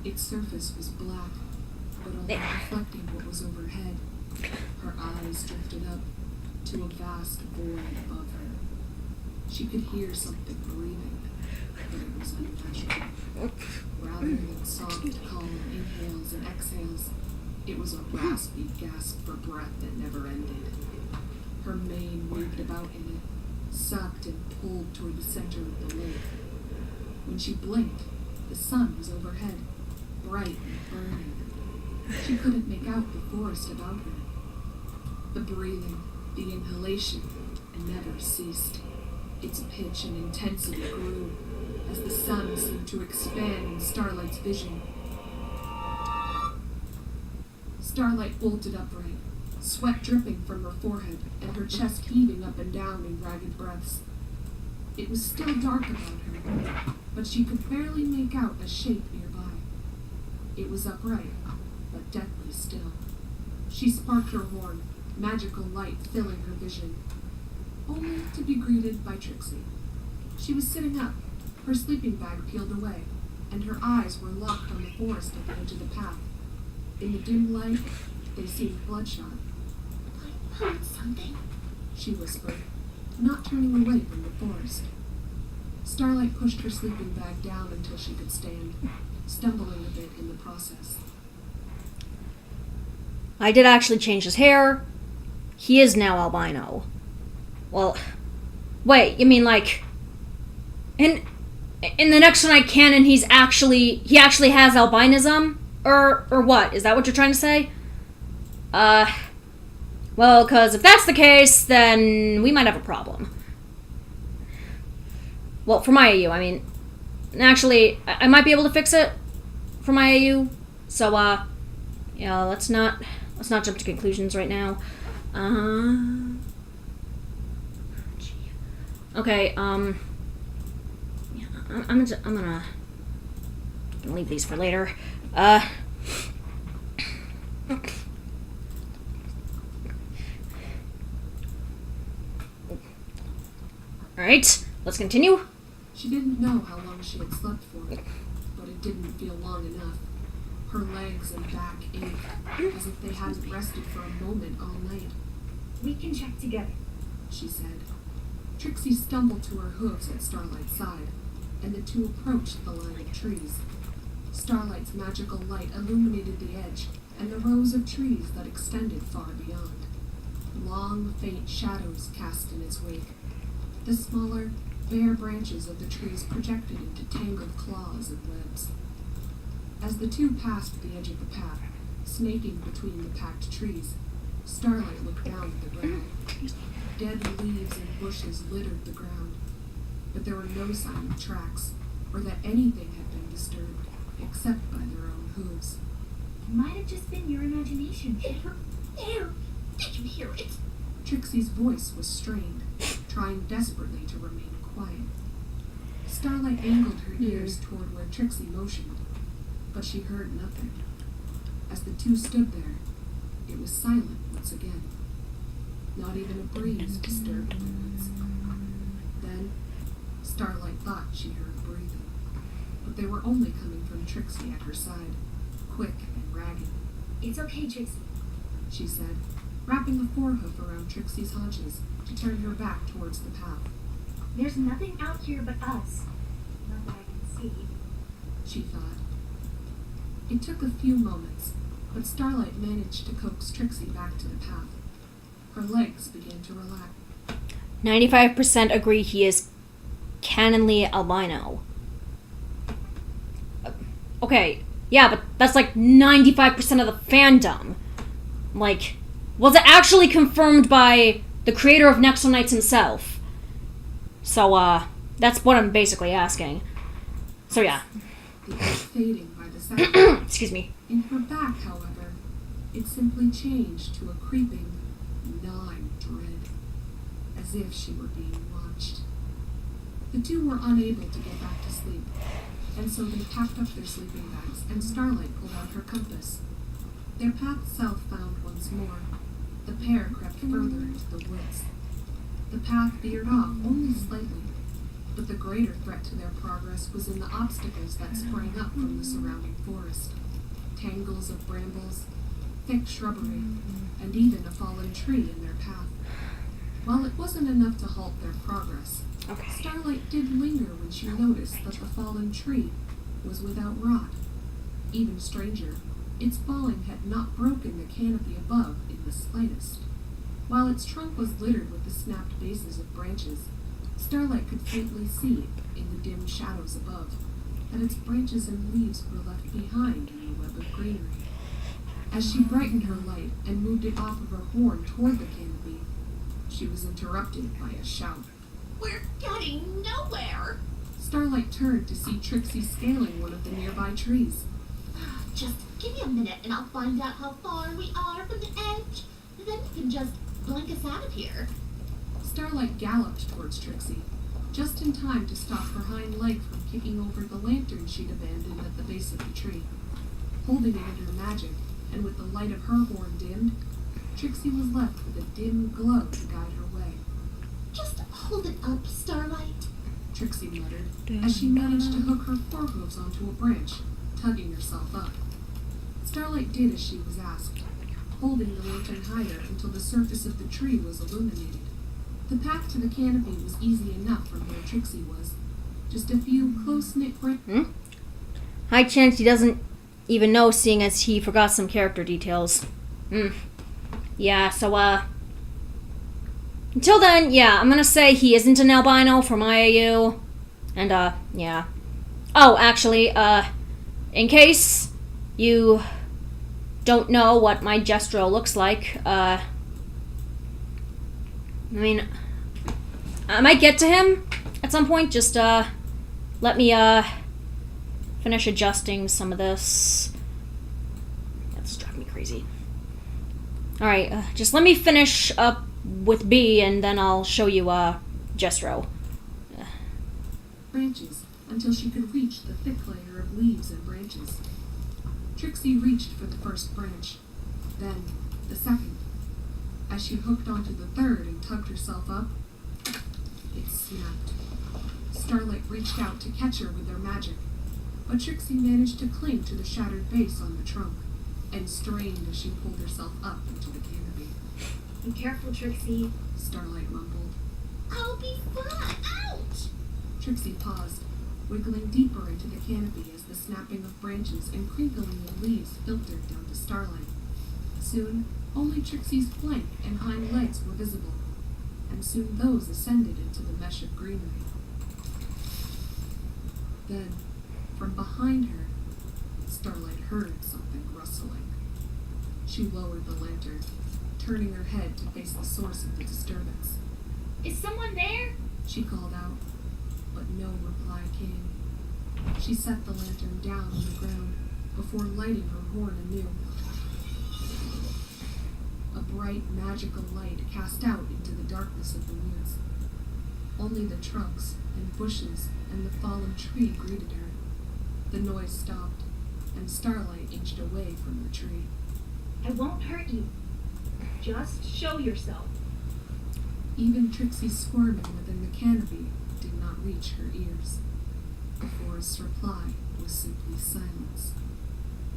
Its surface was black, but only reflecting what was overhead. Her eyes drifted up to a vast void above her. She could hear something breathing, but it was unnatural. Rather than soft, calm inhales and exhales, it was a raspy gasp for breath that never ended. Her mane waved about in it, sucked and pulled toward the center of the lake. When she blinked, the sun was overhead, bright and burning. She couldn't make out the forest about her. The breathing, the inhalation, never ceased. Its pitch and intensity grew as the sun seemed to expand in Starlight's vision. Starlight bolted upright, sweat dripping from her forehead and her chest heaving up and down in ragged breaths. It was still dark about her, but she could barely make out a shape nearby. It was upright, but deathly still. She sparked her horn, magical light filling her vision, only to be greeted by Trixie. She was sitting up, her sleeping bag peeled away, and her eyes were locked on the forest at the edge of the path. In the dim light, they seemed bloodshot. I heard something. She whispered, not turning away from the forest. Starlight pushed her sleeping bag down until she could stand, stumbling a bit in the process. I did actually change his hair. He is now albino. Well, wait, you mean like in the Next Night canon he actually has albinism? Or what? Is that what you're trying to say? Well, because if that's the case, then we might have a problem. Well, for my AU, I mean, actually, I might be able to fix it for my AU. So, yeah, let's not jump to conclusions right now. Okay, yeah, I'm gonna leave these for later. Alright, let's continue. She didn't know how long she had slept for, but it didn't feel long enough. Her legs and back ached, as if they hadn't rested for a moment all night. We can check together. She said. Trixie stumbled to her hooves at Starlight's side, and the two approached the line of trees. Starlight's magical light illuminated the edge and the rows of trees that extended far beyond. Long, faint shadows cast in its wake. The smaller, bare branches of the trees projected into tangled claws and webs. As the two passed the edge of the path, snaking between the packed trees, Starlight looked down at the ground. Dead leaves and bushes littered the ground, but there were no sign of tracks, or that anything had been disturbed, except by their own hooves. It might have just been your imagination. There! Did you hear it? Trixie's voice was strained, trying desperately to remain quiet. Starlight angled her ears toward where Trixie motioned, but she heard nothing. As the two stood there, it was silent once again. Not even a breeze disturbed the woods. Then, Starlight thought she heard breathing, but they were only coming from Trixie at her side, quick and ragged. It's okay, Trixie. She said, wrapping a forehoof around Trixie's haunches to turn her back towards the path. There's nothing out here but us. Not that I can see. She thought. It took a few moments, but Starlight managed to coax Trixie back to the path. Her legs began to relax. 95% agree he is canonly albino. Okay, yeah, but that's like 95% of the fandom. Like, was it actually confirmed by the creator of Nexo Knights himself? So, that's what I'm basically asking. So, yeah. The edge fading by the second. Excuse me. In her back, however, it simply changed to a creeping, gnawing dread, as if she were being watched. The two were unable to get back to sleep, and so they packed up their sleeping bags, and Starlight pulled out her compass. Their path south found once more, the pair crept further into the woods. The path veered off only slightly, but the greater threat to their progress was in the obstacles that sprang up from the surrounding forest. Tangles of brambles, thick shrubbery, and even a fallen tree in their path. While it wasn't enough to halt their progress, Starlight did linger when she noticed that the fallen tree was without rot. Even stranger, its falling had not broken the canopy above in the slightest. While its trunk was littered with the snapped bases of branches, Starlight could faintly see, in the dim shadows above, that its branches and leaves were left behind in the web of greenery. As she brightened her light and moved it off of her horn toward the canopy, she was interrupted by a shout. We're getting nowhere. Starlight turned to see Trixie scaling one of the nearby trees. Just give me a minute and I'll find out how far we are from the edge. Then you can just blink us out of here. Starlight galloped towards Trixie, just in time to stop her hind leg from kicking over the lantern she'd abandoned at the base of the tree. Holding it in her magic, and with the light of her horn dimmed, Trixie was left with a dim glow to guide her way. Just hold it up, Starlight. Trixie muttered, as she managed to hook her forehooves onto a branch, tugging herself up. Starlight did as she was asked, holding the lantern higher until the surface of the tree was illuminated. The path to the canopy was easy enough from where Trixie was. Just a few close-knit branches. High chance he doesn't even know, seeing as he forgot some character details. Yeah, so, until then, yeah, I'm gonna say he isn't an albino for my AU. And, yeah. Oh, actually, in case you don't know what my Jestro looks like, I mean, I might get to him at some point. Just, let me, finish adjusting some of this. That's driving me crazy. Alright, just let me finish up with B, and then I'll show you, Jestro. Branches until she could reach the thick layer of leaves and branches. Trixie reached for the first branch, then the second. As she hooked onto the third and tugged herself up, it snapped. Starlight reached out to catch her with her magic, but Trixie managed to cling to the shattered base on the trunk, and strained as she pulled herself up into the canopy. Be careful, Trixie. Starlight mumbled. I'll be fine. Ouch! Trixie paused, wiggling deeper into the canopy as the snapping of branches and crinkling of leaves filtered down to Starlight. Soon, only Trixie's flank and hind legs were visible, and soon those ascended into the mesh of greenery. Then, from behind her, Starlight heard something rustling. She lowered the lantern, turning her head to face the source of the disturbance. Is someone there? She called out, but no reply came. She set the lantern down on the ground before lighting her horn anew. A bright, magical light cast out into the darkness of the woods. Only the trunks and bushes and the fallen tree greeted her. The noise stopped, and Starlight inched away from the tree. I won't hurt you. Just show yourself. Even Trixie's squirming within the canopy did not reach her ears. The forest's reply was simply silence,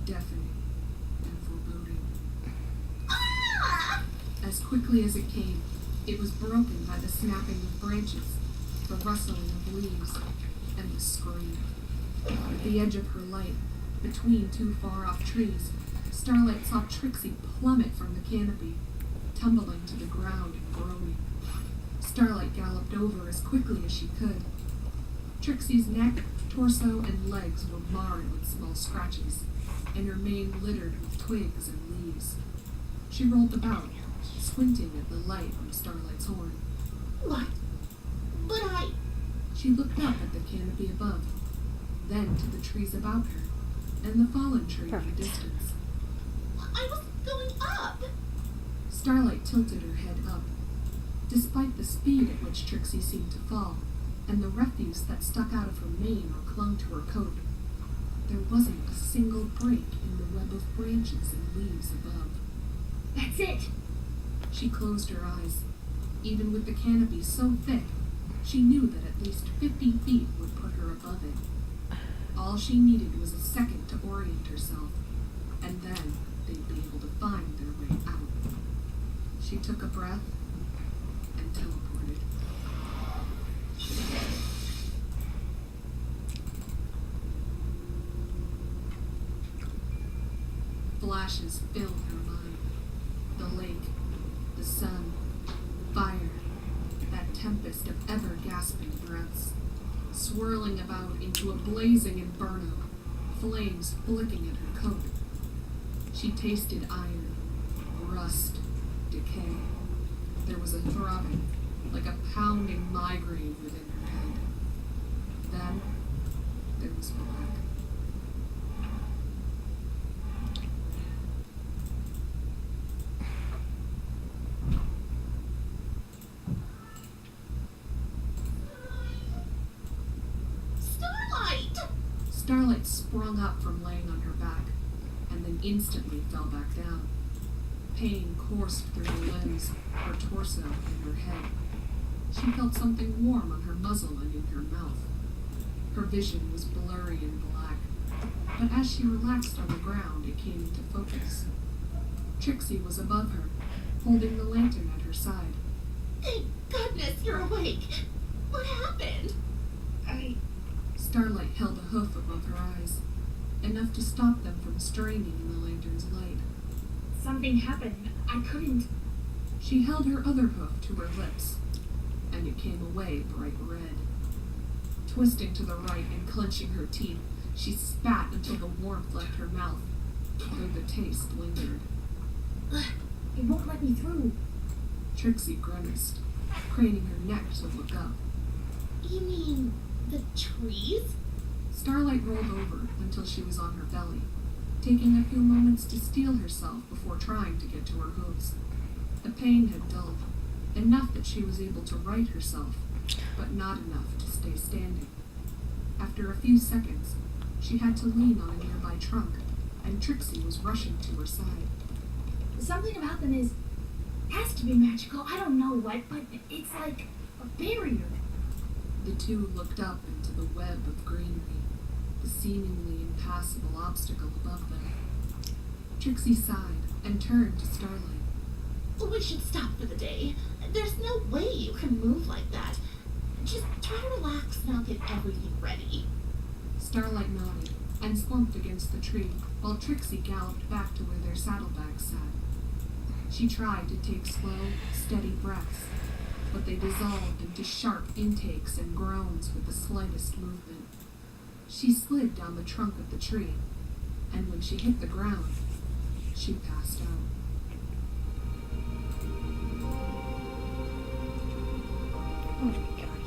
deafening and foreboding. Ah! As quickly as it came, it was broken by the snapping of branches, the rustling of leaves, and the scream. At the edge of her light, between two far-off trees, Starlight saw Trixie plummet from the canopy, tumbling to the ground and groaning. Starlight galloped over as quickly as she could. Trixie's neck, torso, and legs were marred with small scratches, and her mane littered with twigs and leaves. She rolled about, squinting at the light on Starlight's horn. What? But I... She looked up at the canopy above, then to the trees about her, and the fallen tree in the distance. I was going up. Starlight tilted her head up. Despite the speed at which Trixie seemed to fall, and the refuse that stuck out of her mane or clung to her coat, there wasn't a single break in the web of branches and leaves above. That's it. She closed her eyes. Even with the canopy so thick, she knew that at least 50 feet would put her above it. All she needed was a second to orient herself, and then they'd be able to find their way out. She took a breath and teleported. Flashes filled her mind. The lake, the sun, fire, that tempest of ever-gasping breaths, swirling about into a blazing inferno, flames flicking at her coat. She tasted iron, rust, decay. There was a throbbing, like a pounding migraine within her head. Then, there was black. Starlight sprung up from laying on her back, and then instantly fell back down. Pain coursed through her limbs, her torso, and her head. She felt something warm on her muzzle and in her mouth. Her vision was blurry and black, but as she relaxed on the ground, it came into focus. Trixie was above her, holding the lantern at her side. Thank goodness you're awake. What happened? Starlight held a hoof above her eyes, enough to stop them from straining in the lantern's light. Something happened. I couldn't. She held her other hoof to her lips, and it came away bright red. Twisting to the right and clenching her teeth, she spat until the warmth left her mouth, though the taste lingered. It won't let me through. Trixie grimaced, craning her neck to look up. You mean the trees? Starlight rolled over until she was on her belly, taking a few moments to steel herself before trying to get to her hooves. The pain had dulled, enough that she was able to right herself, but not enough to stay standing. After a few seconds, she had to lean on a nearby trunk, and Trixie was rushing to her side. Something about them has to be magical. I don't know what, but it's like a barrier. The two looked up into the web of greenery, the seemingly impassable obstacle above them. Trixie sighed and turned to Starlight. We should stop for the day. There's no way you can move like that. Just try to relax and I'll get everything ready. Starlight nodded and slumped against the tree while Trixie galloped back to where their saddlebags sat. She tried to take slow, steady breaths, but they dissolved into sharp intakes and groans with the slightest movement. She slid down the trunk of the tree, and when she hit the ground, she passed out. What do we got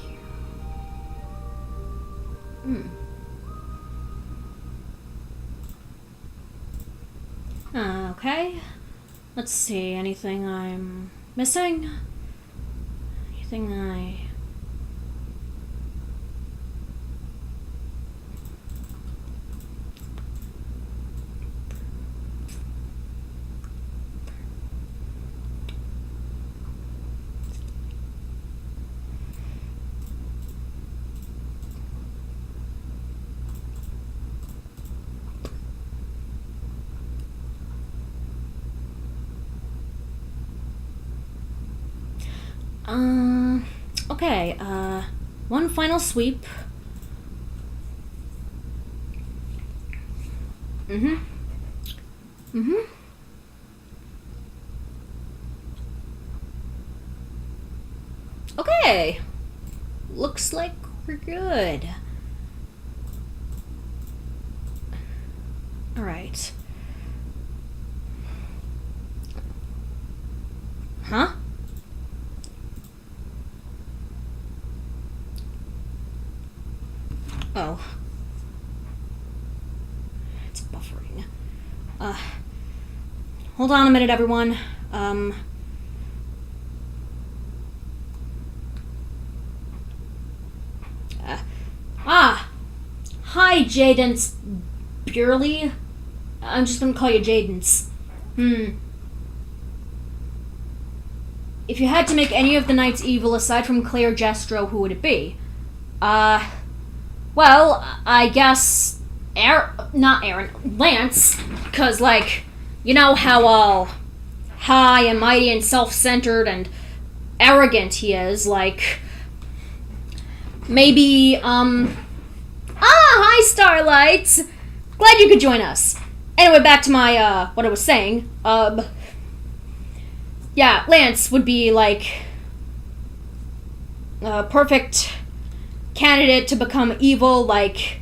here? Okay. Let's see. Anything I'm missing? Anything I... Okay, one final sweep. Okay. Looks like we're good. Alright. Huh? Oh. It's buffering. Hold on a minute, everyone. Hi, Jadence Burley. I'm just gonna call you Jadence. If you had to make any of the knights evil aside from Claire Jestro, who would it be? Well, I guess not Aaron, Lance, because, like, you know how all high and mighty and self-centered and arrogant he is, like, maybe, hi, Starlight! Glad you could join us. Anyway, back to my, what I was saying, yeah, Lance would be, like, a perfect candidate to become evil. Like,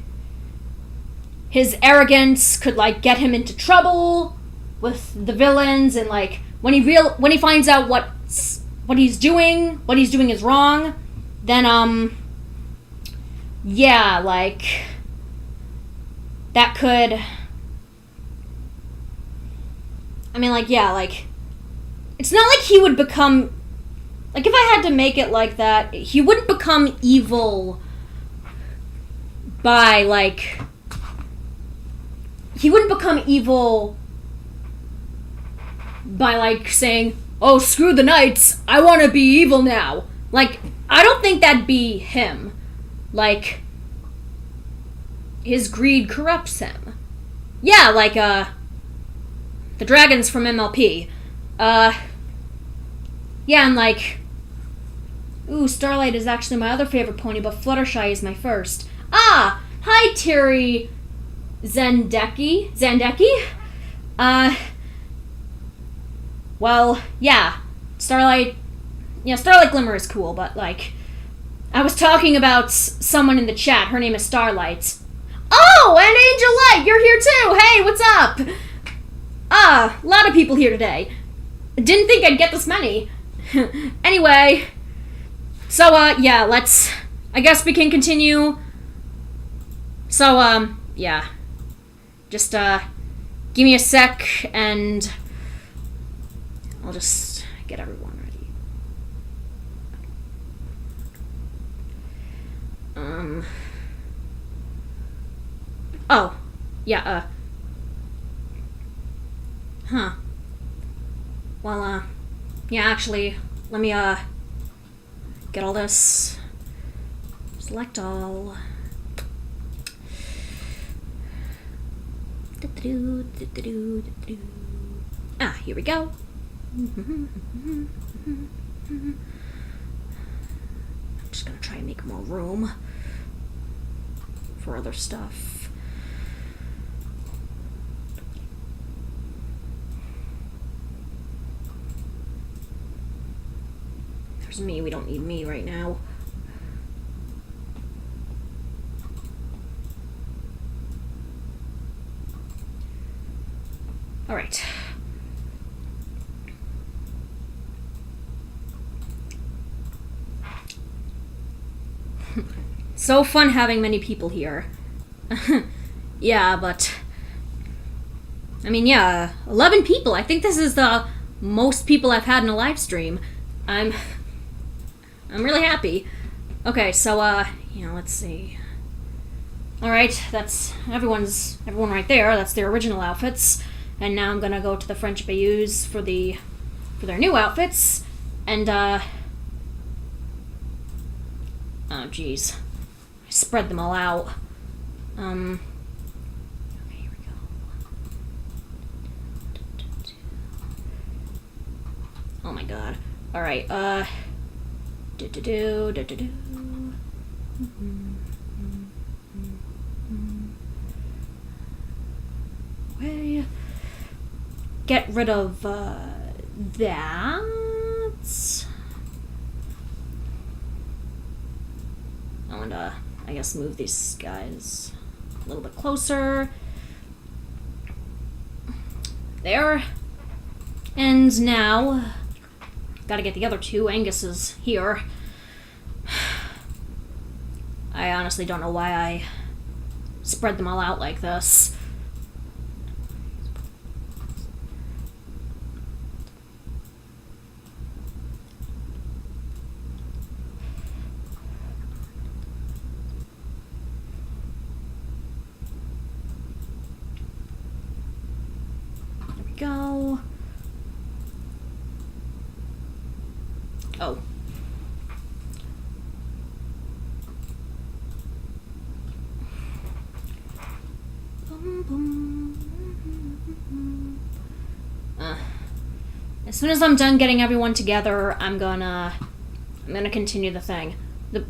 his arrogance could, like, get him into trouble with the villains, and, like, when he finds out what he's doing is wrong, then, yeah, like, that could, I mean, like, yeah, like, it's not like he would become, like, if I had to make it like that, he wouldn't become evil by, like, he wouldn't become evil by, like, saying, oh, screw the knights, I want to be evil now. Like, I don't think that'd be him. Like, his greed corrupts him. Yeah, like, the dragons from MLP. Yeah, and like, ooh, Starlight is actually my other favorite pony, but Fluttershy is my first. Ah, hi, Terry Zandecki. Well, yeah, Starlight Glimmer is cool, but, like, I was talking about someone in the chat. Her name is Starlight. Oh, and Angel Light, you're here too. Hey, what's up? A lot of people here today. Didn't think I'd get this many. Anyway, so, yeah, I guess we can continue. So, yeah. Just, give me a sec, and I'll just get everyone ready. Oh, yeah, huh. Well, yeah, actually, let me, get all this. Select all. Ah, here we go. I'm just gonna try and make more room for other stuff. There's me. We don't need me right now. All right. So fun having many people here. Yeah, but I mean, yeah, 11 people. I think this is the most people I've had in a live stream. I'm really happy. Okay, so let's see. All right, that's everyone right there. That's their original outfits. And now I'm gonna go to the French Bayous for their new outfits. And oh geez, I spread them all out. Okay, here we go. Oh my god. All right. Okay. Get rid of that. Oh, and I guess move these guys a little bit closer. There. And now, gotta get the other two. Angus is here. I honestly don't know why I spread them all out like this. Go. Oh. Boom, boom. As soon as I'm done getting everyone together, I'm gonna continue the thing. The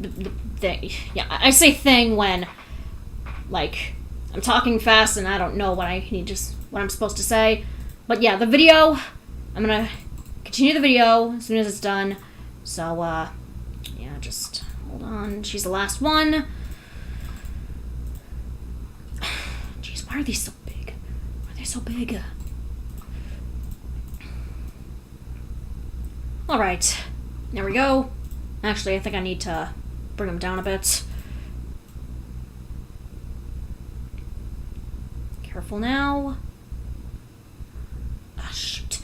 thing. Yeah, I say thing when, like, I'm talking fast and I don't know what I'm supposed to say. But yeah, the video, I'm gonna continue the video as soon as it's done. So, yeah, just hold on. She's the last one. Jeez, why are these so big? Why are they so big? Alright, there we go. Actually, I think I need to bring them down a bit. Careful now. Ah, shoot.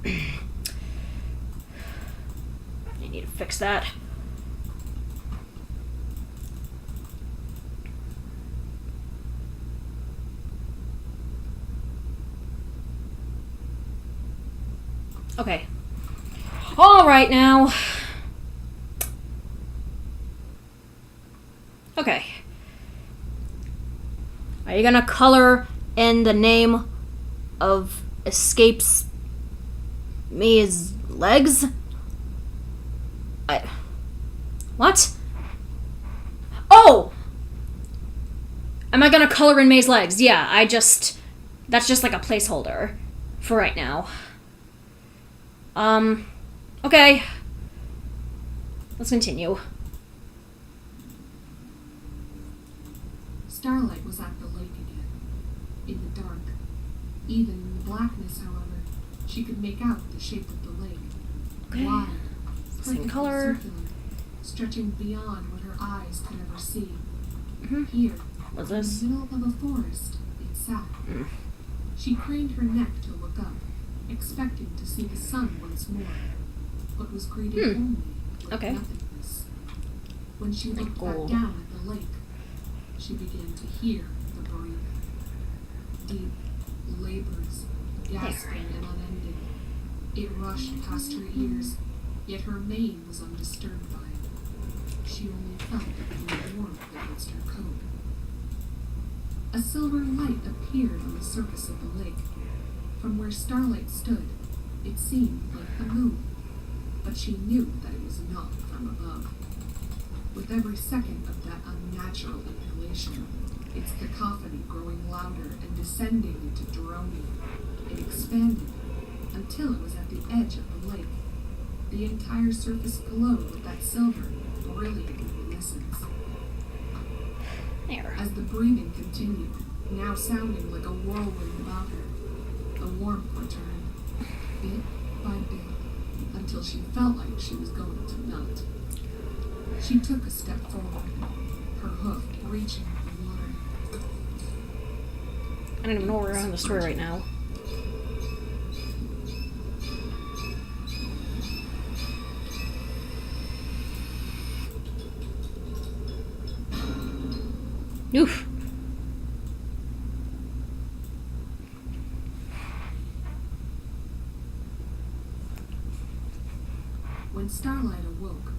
I need to fix that. Okay. Alright now. Okay. Are you gonna color in the name of Escape's Me's legs? What? Oh! Am I gonna color in May's legs? Yeah, that's just like a placeholder for right now. Okay. Let's continue. Starlight was at the lake again, in the dark. Even in the blackness, however, she could make out the shape of the lake. Okay. Wide, Same perfectly color. circular, stretching beyond what her eyes could ever see. Mhm. Here, What's in this? the middle of a forest, it sat. She craned her neck to look up, expecting to see the sun once more, but was greeted only with Okay. nothingness. When she looked Gold. back down at the lake, she began to hear the breathing. Deep, laborious, gasping and unending. It rushed past her ears, yet her mane was undisturbed by it. She only felt the warmth against her coat. A silver light appeared on the surface of the lake. From where Starlight stood, it seemed like the moon, but she knew that it was not from above. With every second of that unnatural inhalation, its cacophony growing louder and descending into droning, it expanded until it was at the edge of the lake. The entire surface glowed with that silver, brilliant luminescence. There. As the breathing continued, now sounding like a whirlwind about her, the warmth returned, bit by bit, until she felt like she was going to melt. She took a step forward, her hoof reaching for the water. I don't even know where we're on the story right now. Oof. When Starlight awoke,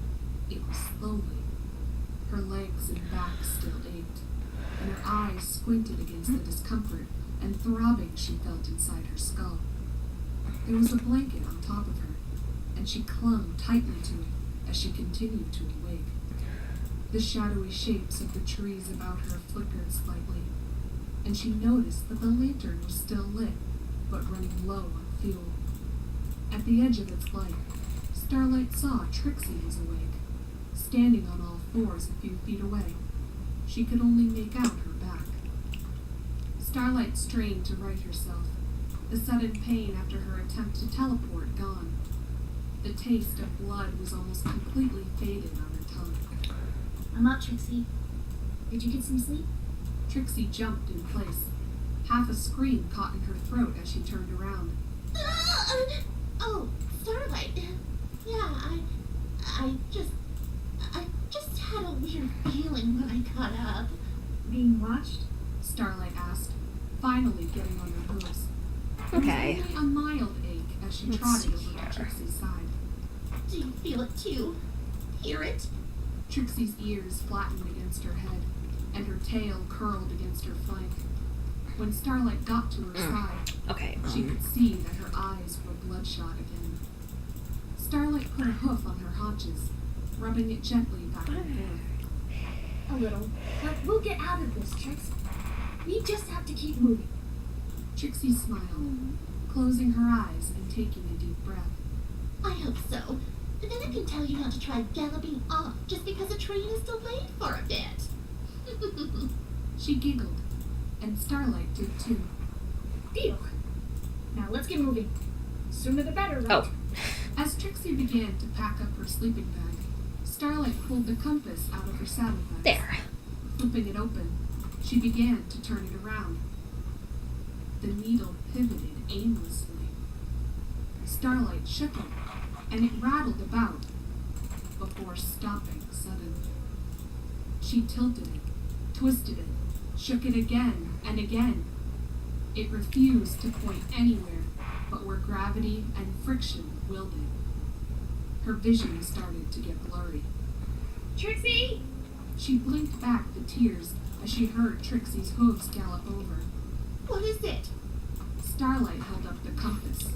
it was slowly. Her legs and back still ached, and her eyes squinted against the discomfort and throbbing she felt inside her skull. There was a blanket on top of her, and she clung tightly to it as she continued to awake. The shadowy shapes of the trees about her flickered slightly, and she noticed that the lantern was still lit, but running low on fuel. At the edge of its light, Starlight saw Trixie was awake, standing on all fours a few feet away. She could only make out her back. Starlight strained to right herself, the sudden pain after her attempt to teleport gone. The taste of blood was almost completely faded on her tongue. I'm up, Trixie. Did you get some sleep? Trixie jumped in place. Half a scream caught in her throat as she turned around. Oh, Starlight. Yeah, I just had a weird feeling when I got up. Being watched? Starlight asked, finally getting on her hooves. Okay. There was only a mild ache as she Let's trotted see over here. to Trixie's side. Do you feel it too? Hear it? Trixie's ears flattened against her head, and her tail curled against her flank. When Starlight got to her side, Okay. she could see that her eyes were bloodshot again. Starlight put a hoof on her haunches, rubbing it gently back and forth. A little. But we'll get out of this, Trix. We just have to keep moving. Trixie smiled, closing her eyes and taking a deep breath. I hope so. Then I can tell you not to try galloping off just because a train is delayed for a bit. She giggled, and Starlight did too. Deal. Now let's get moving. Sooner the better, right? Oh. As Trixie began to pack up her sleeping bag, Starlight pulled the compass out of her saddlebag. There. Flipping it open, she began to turn it around. The needle pivoted aimlessly. Starlight shook it, and it rattled about, before stopping suddenly. She tilted it, twisted it, shook it again and again. It refused to point anywhere but where gravity gravity and friction willed it. Her vision started to get blurry. Trixie! She blinked back the tears as she heard Trixie's hooves gallop over. What is it? Starlight held up the compass,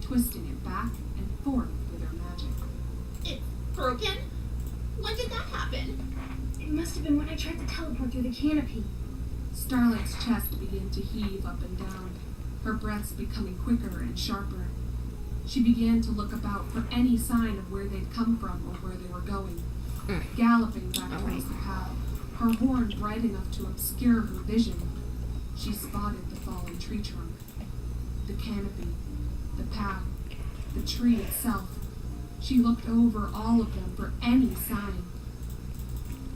twisting it back and forth with her magic. It's broken? When did that happen? It must have been when I tried to teleport through the canopy. Starlight's chest began to heave up and down, her breaths becoming quicker and sharper. She began to look about for any sign of where they'd come from or where they were going. Galloping back towards the path, her horn bright enough to obscure her vision, she spotted the fallen tree trunk. The canopy, the path, the tree itself. She looked over all of them for any sign.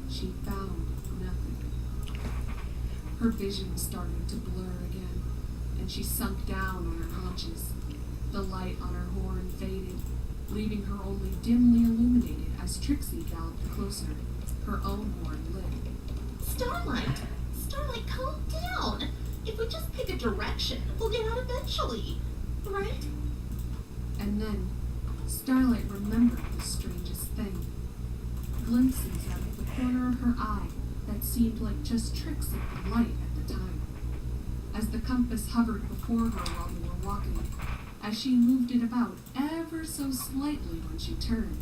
She found nothing. Her vision started to blur again, and she sunk down on her haunches. The light on her horn faded, leaving her only dimly illuminated as Trixie galloped closer, her own horn lit. Starlight! Starlight, calm down! If we just pick a direction, we'll get out eventually. Right? And then, Starlight remembered the strangest thing. Glimpses out of the corner of her eye that seemed like just tricks of the light at the time. As the compass hovered before her while they were walking, as she moved it about ever so slightly when she turned,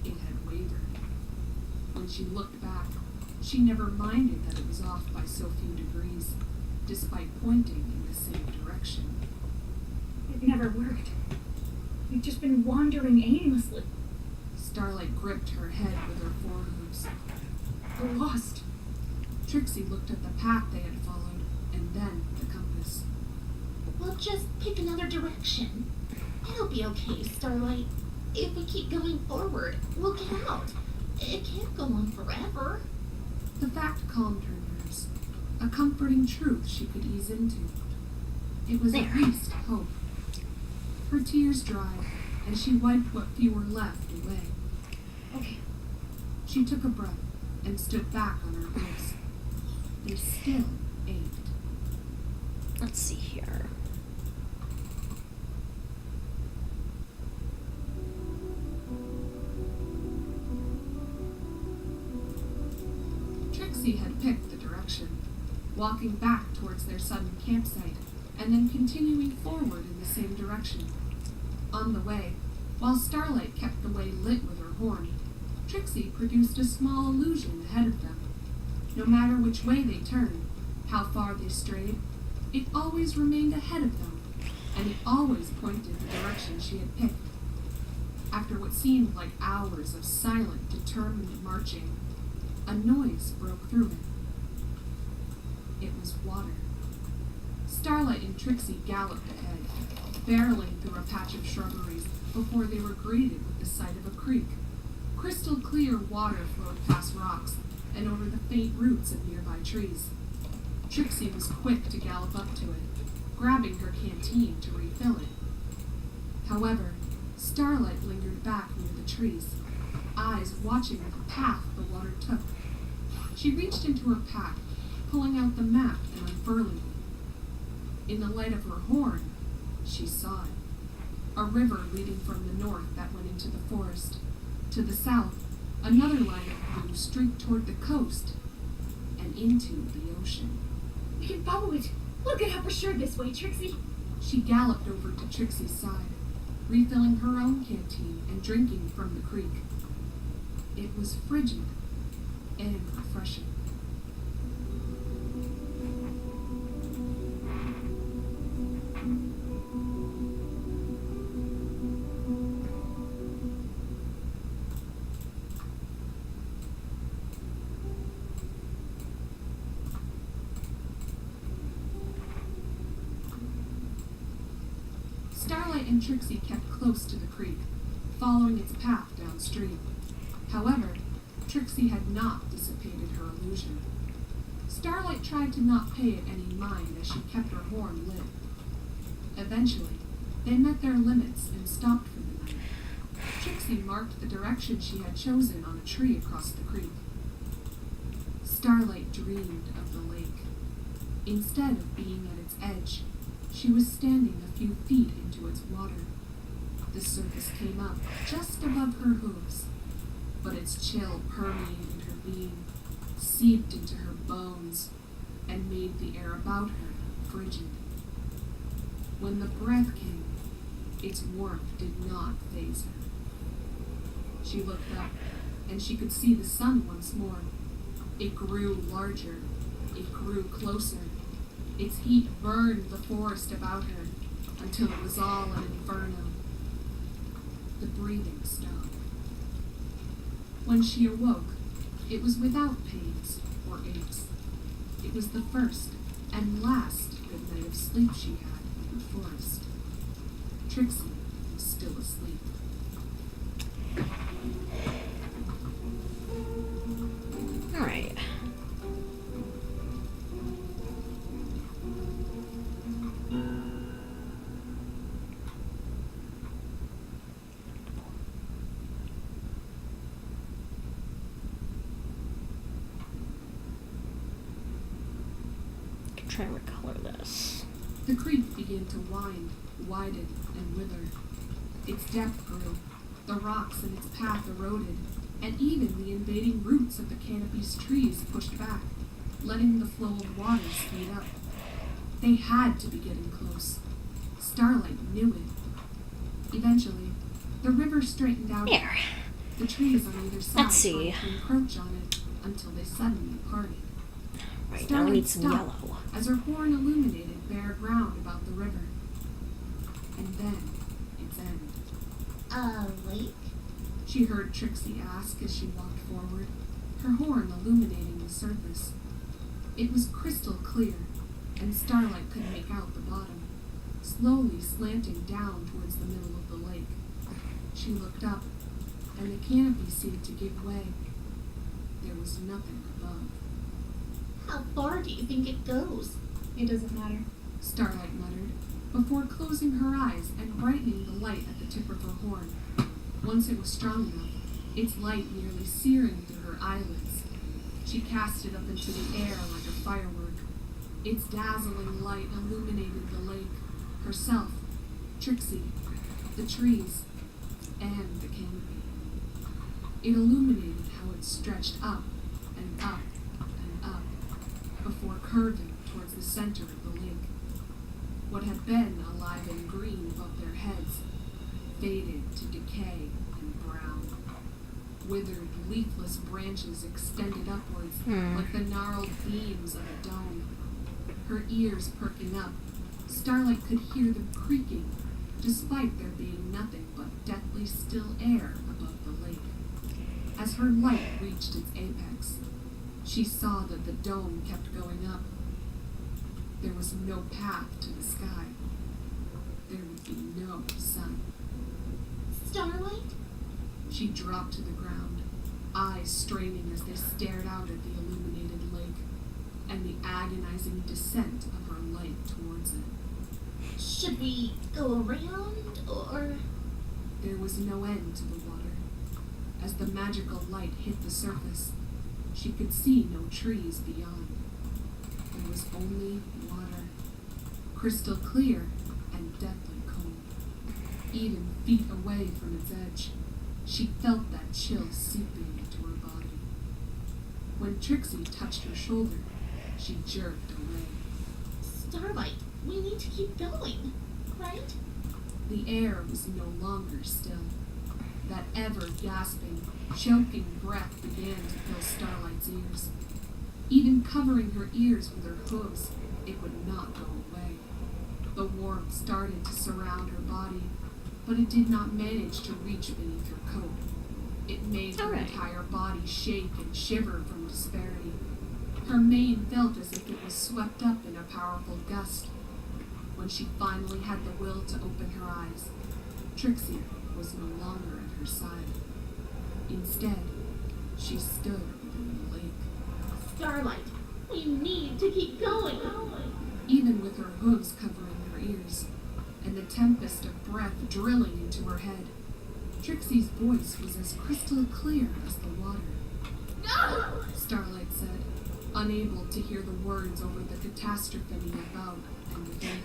it had wavered. When she looked back, she never minded that it was off by so few degrees, despite pointing in the same direction. It never worked. We've just been wandering aimlessly. Starlight gripped her head with her forehooves. We're lost. Trixie looked at the path they had followed, and then the compass. We'll just pick another direction. It'll be okay, Starlight. If we keep going forward, we'll get out. It can't go on forever. The fact calmed her nerves, a comforting truth she could ease into. It was at least hope. Her tears dried, and she wiped what few were left away. Okay. She took a breath and stood back on her hooves. They still ached. Let's see here. Trixie had picked the direction, walking back towards their sudden campsite, and then continuing forward in the same direction. On the way, while Starlight kept the way lit with her horn, Trixie produced a small illusion ahead of them. No matter which way they turned, how far they strayed, it always remained ahead of them, and it always pointed the direction she had picked. After what seemed like hours of silent, determined marching, a noise broke through it. It was water. Starlight and Trixie galloped ahead, barreling through a patch of shrubberies before they were greeted with the sight of a creek. Crystal clear water flowed past rocks and over the faint roots of nearby trees. Trixie was quick to gallop up to it, grabbing her canteen to refill it. However, Starlight lingered back near the trees, eyes watching the path the water took. She reached into her pack, pulling out the map and unfurling it. In the light of her horn, she saw it. A river leading from the north that went into the forest. To the south, another line of blue streaked toward the coast and into the ocean. We can follow it. We'll get up for sure this way, Trixie. She galloped over to Trixie's side, refilling her own canteen and drinking from the creek. It was frigid and refreshing. Starlight and Trixie kept close to the creek, following its path downstream. However, Trixie had not dissipated her illusion. Starlight tried to not pay it any mind as she kept her horn lit. Eventually, they met their limits and stopped for the night. Trixie marked the direction she had chosen on a tree across the creek. Starlight dreamed of the lake. Instead of being at its edge, She was standing a few feet into its water. The surface came up just above her hooves, but its chill permeated her being, seeped into her bones, and made the air about her frigid. When the breath came, its warmth did not faze her. She looked up, and she could see the sun once more. It grew larger. It grew closer. Its heat burned the forest about her until it was all an inferno. The breathing stopped. When she awoke, it was without pains or aches. It was the first and last good night of sleep she had in the forest. Trixie was still asleep. All right. Try and recolor this. The creek began to wind, widen, and wither. Its depth grew, the rocks in its path eroded, and even the invading roots of the canopy's trees pushed back, letting the flow of water speed up. They had to be getting close. Starlight knew it. Eventually, the river straightened out. Here. The trees on either side Let's see. tried to encroach on it until they suddenly parted. Right, now we need some Starlight yellow. stopped as her horn illuminated bare ground about the river. And then, its end. Lake? She heard Trixie ask as she walked forward, her horn illuminating the surface. It was crystal clear, and Starlight could make out the bottom, slowly slanting down towards the middle of the lake. She looked up, and the canopy seemed to give way. There was nothing above. How far do you think it goes? It doesn't matter. Starlight muttered, before closing her eyes and brightening the light at the tip of her horn. Once it was strong enough, its light nearly searing through her eyelids. She cast it up into the air like a firework. Its dazzling light illuminated the lake, herself, Trixie, the trees, and the canopy. It illuminated how it stretched up and up and up, before curving towards the center of the lake. What had been alive and green above their heads faded to decay and brown. Withered, leafless branches extended upwards like the gnarled beams of a dome. Her ears perking up, Starlight could hear them creaking, despite there being nothing but deathly still air above the lake. As her light reached its apex, she saw that the dome kept going up. There was no path to the sky. There would be no sun. Starlight? She dropped to the ground, eyes straining as they stared out at the illuminated lake and the agonizing descent of her light towards it. Should we go around, or...? There was no end to the water. As the magical light hit the surface, she could see no trees beyond. There was only water, crystal clear and deathly cold. Even feet away from its edge, she felt that chill seeping into her body. When Trixie touched her shoulder, she jerked away. Starlight, we need to keep going, right? The air was no longer still. That ever-gasping, choking breath began to fill Starlight's ears. Even covering her ears with her hooves, it would not go away. The warmth started to surround her body, but it did not manage to reach beneath her coat. It made her entire body shake and shiver from disparity. Her mane felt as if it was swept up in a powerful gust. When she finally had the will to open her eyes, Trixie was no longer at her side. Instead, she stood within the lake. Starlight, we need to keep going. Even with her hooves covering her ears, and the tempest of breath drilling into her head, Trixie's voice was as crystal clear as the water. No! Starlight said, unable to hear the words over the catastrophe about. and within her.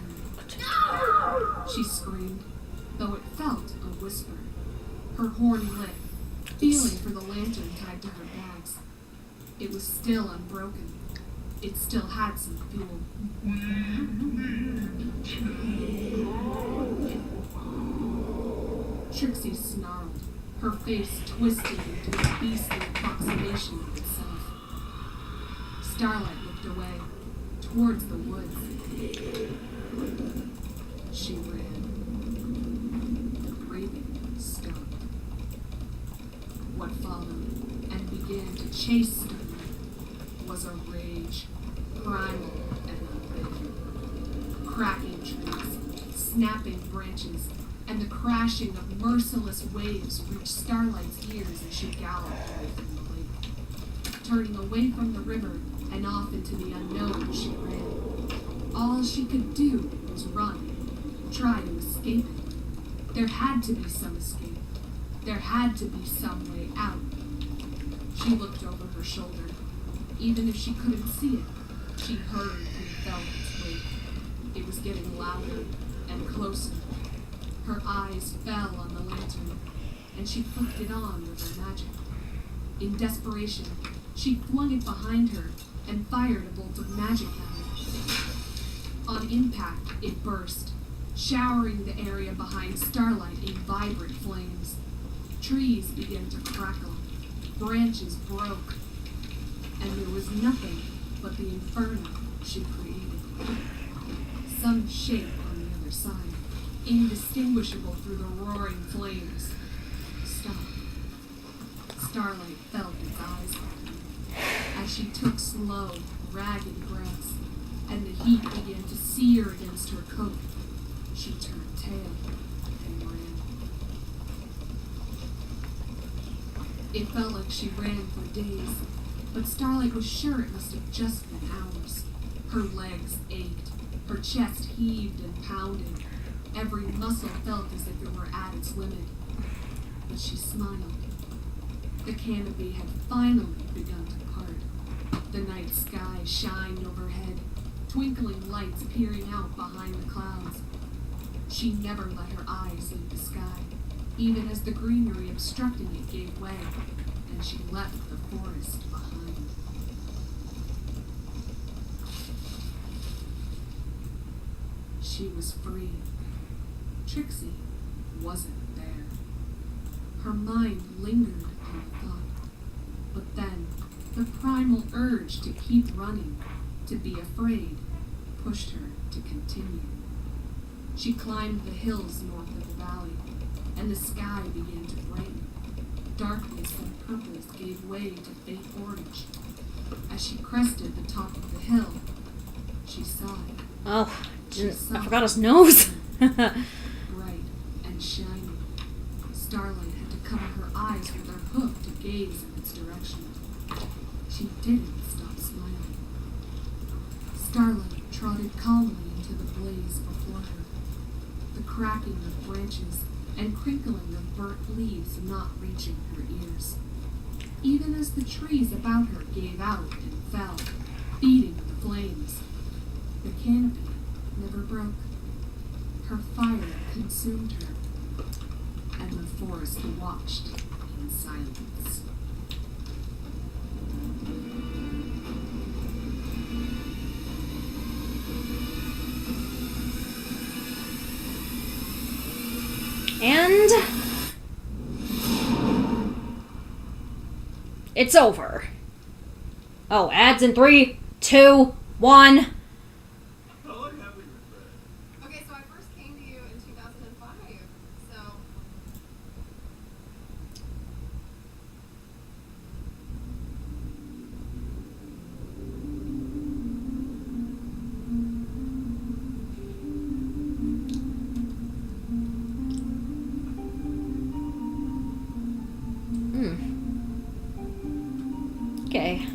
She screamed, though it felt a whisper. Her horn lit, feeling for the lantern tied to her bags. It was still unbroken. It still had some fuel. Trixie snarled, her face twisted into a beastly approximation of itself. Starlight looked away, towards the woods. She ran. The breathing stopped. What followed, and began to chase Starlight, was a rage, primal and unbidden. Cracking trees, snapping branches, and the crashing of merciless waves reached Starlight's ears as she galloped away from the lake. Turning away from the river and off into the unknown, she ran. All she could do was run, try to escape it. There had to be some escape. There had to be some way out. She looked over her shoulder. Even if she couldn't see it, she heard and felt its weight. It was getting louder and closer. Her eyes fell on the lantern, and she flicked it on with her magic. In desperation, she flung it behind her and fired a bolt of magic at it. On impact, it burst, showering the area behind Starlight in vibrant flames. Trees began to crackle, branches broke, and there was nothing but the inferno she created. Some shape on the other side, indistinguishable through the roaring flames, stopped. Starlight felt its eyes on her as she took slow, ragged breaths, and the heat began to sear against her coat. She turned tail and ran. It felt like she ran for days, but Starlight was sure it must have just been hours. Her legs ached, her chest heaved and pounded. Every muscle felt as if it were at its limit. But she smiled. The canopy had finally begun to part. The night sky shined overhead, twinkling lights peering out behind the clouds. She never let her eyes leave the sky, even as the greenery obstructing it gave way, and she left the forest behind. She was free. Trixie wasn't there. Her mind lingered on the thought, but then the primal urge to keep running, to be afraid, pushed her to continue. She climbed the hills north of the valley, and the sky began to brighten. Darkness and purples gave way to faint orange. As she crested the top of the hill, she saw it. Oh, I forgot his nose. Bright and shining. Starlight had to cover her eyes with her hoof to gaze in its direction. She didn't stop smiling. Starlight trotted calmly into the blaze before her. The cracking of branches and crinkling of burnt leaves not reaching her ears. Even as the trees about her gave out and fell, feeding the flames, the canopy never broke. Her fire consumed her, and the forest watched in silence. And it's over. Oh, ads in 3, 2, 1. Okay, so I first came to you in 2005, so... Okay.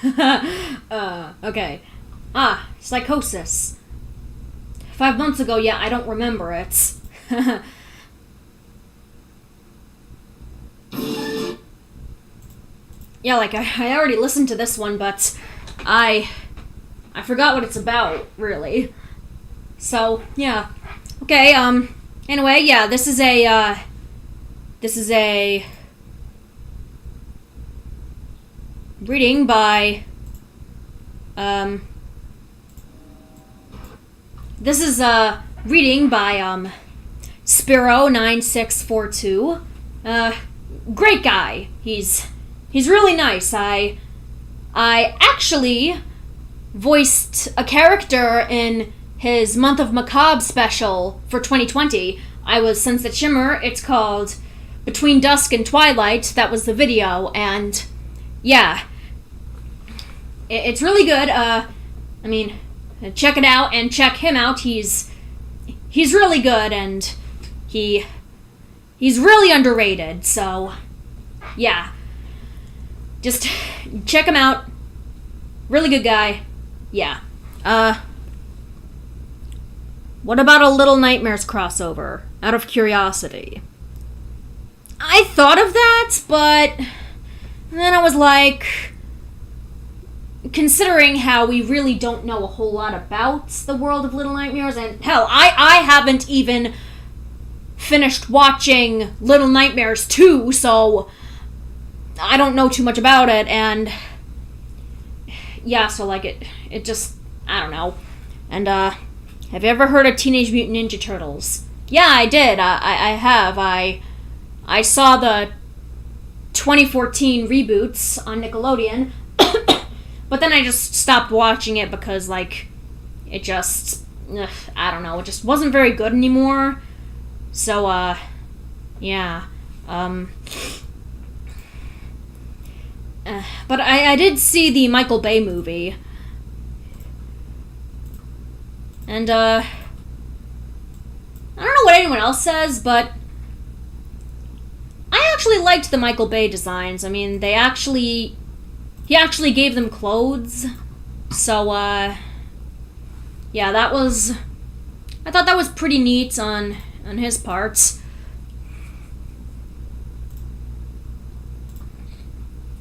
Okay. Psychosis. 5 months ago, yeah, I don't remember it. Yeah, like, I already listened to this one, but I forgot what it's about, really. So, yeah. Okay, anyway, yeah, this is a reading by, this is a reading by, Spiro9642. Great guy. He's really nice. I actually voiced a character in his Month of Macabre special for 2020. I was Sunset Shimmer. It's called Between Dusk and Twilight. That was the video, and yeah, it's really good. I mean, check it out and check him out. He's really good, and he's really underrated. So yeah, just check him out. Really good guy. Yeah. What about a Little Nightmares crossover? Out of curiosity. I thought of that, but then I was like, considering how we really don't know a whole lot about the world of Little Nightmares, and hell, I haven't even finished watching Little Nightmares 2, so I don't know too much about it, and yeah, so like it just, I don't know. And have you ever heard of Teenage Mutant Ninja Turtles? Yeah, I did. I have. I saw the 2014 reboots on Nickelodeon, but then I just stopped watching it because, like, it just, I don't know, it just wasn't very good anymore. So, yeah. But I did see the Michael Bay movie. And, I don't know what anyone else says, but I actually liked the Michael Bay designs. I mean, he actually gave them clothes. So, yeah, I thought that was pretty neat on his part.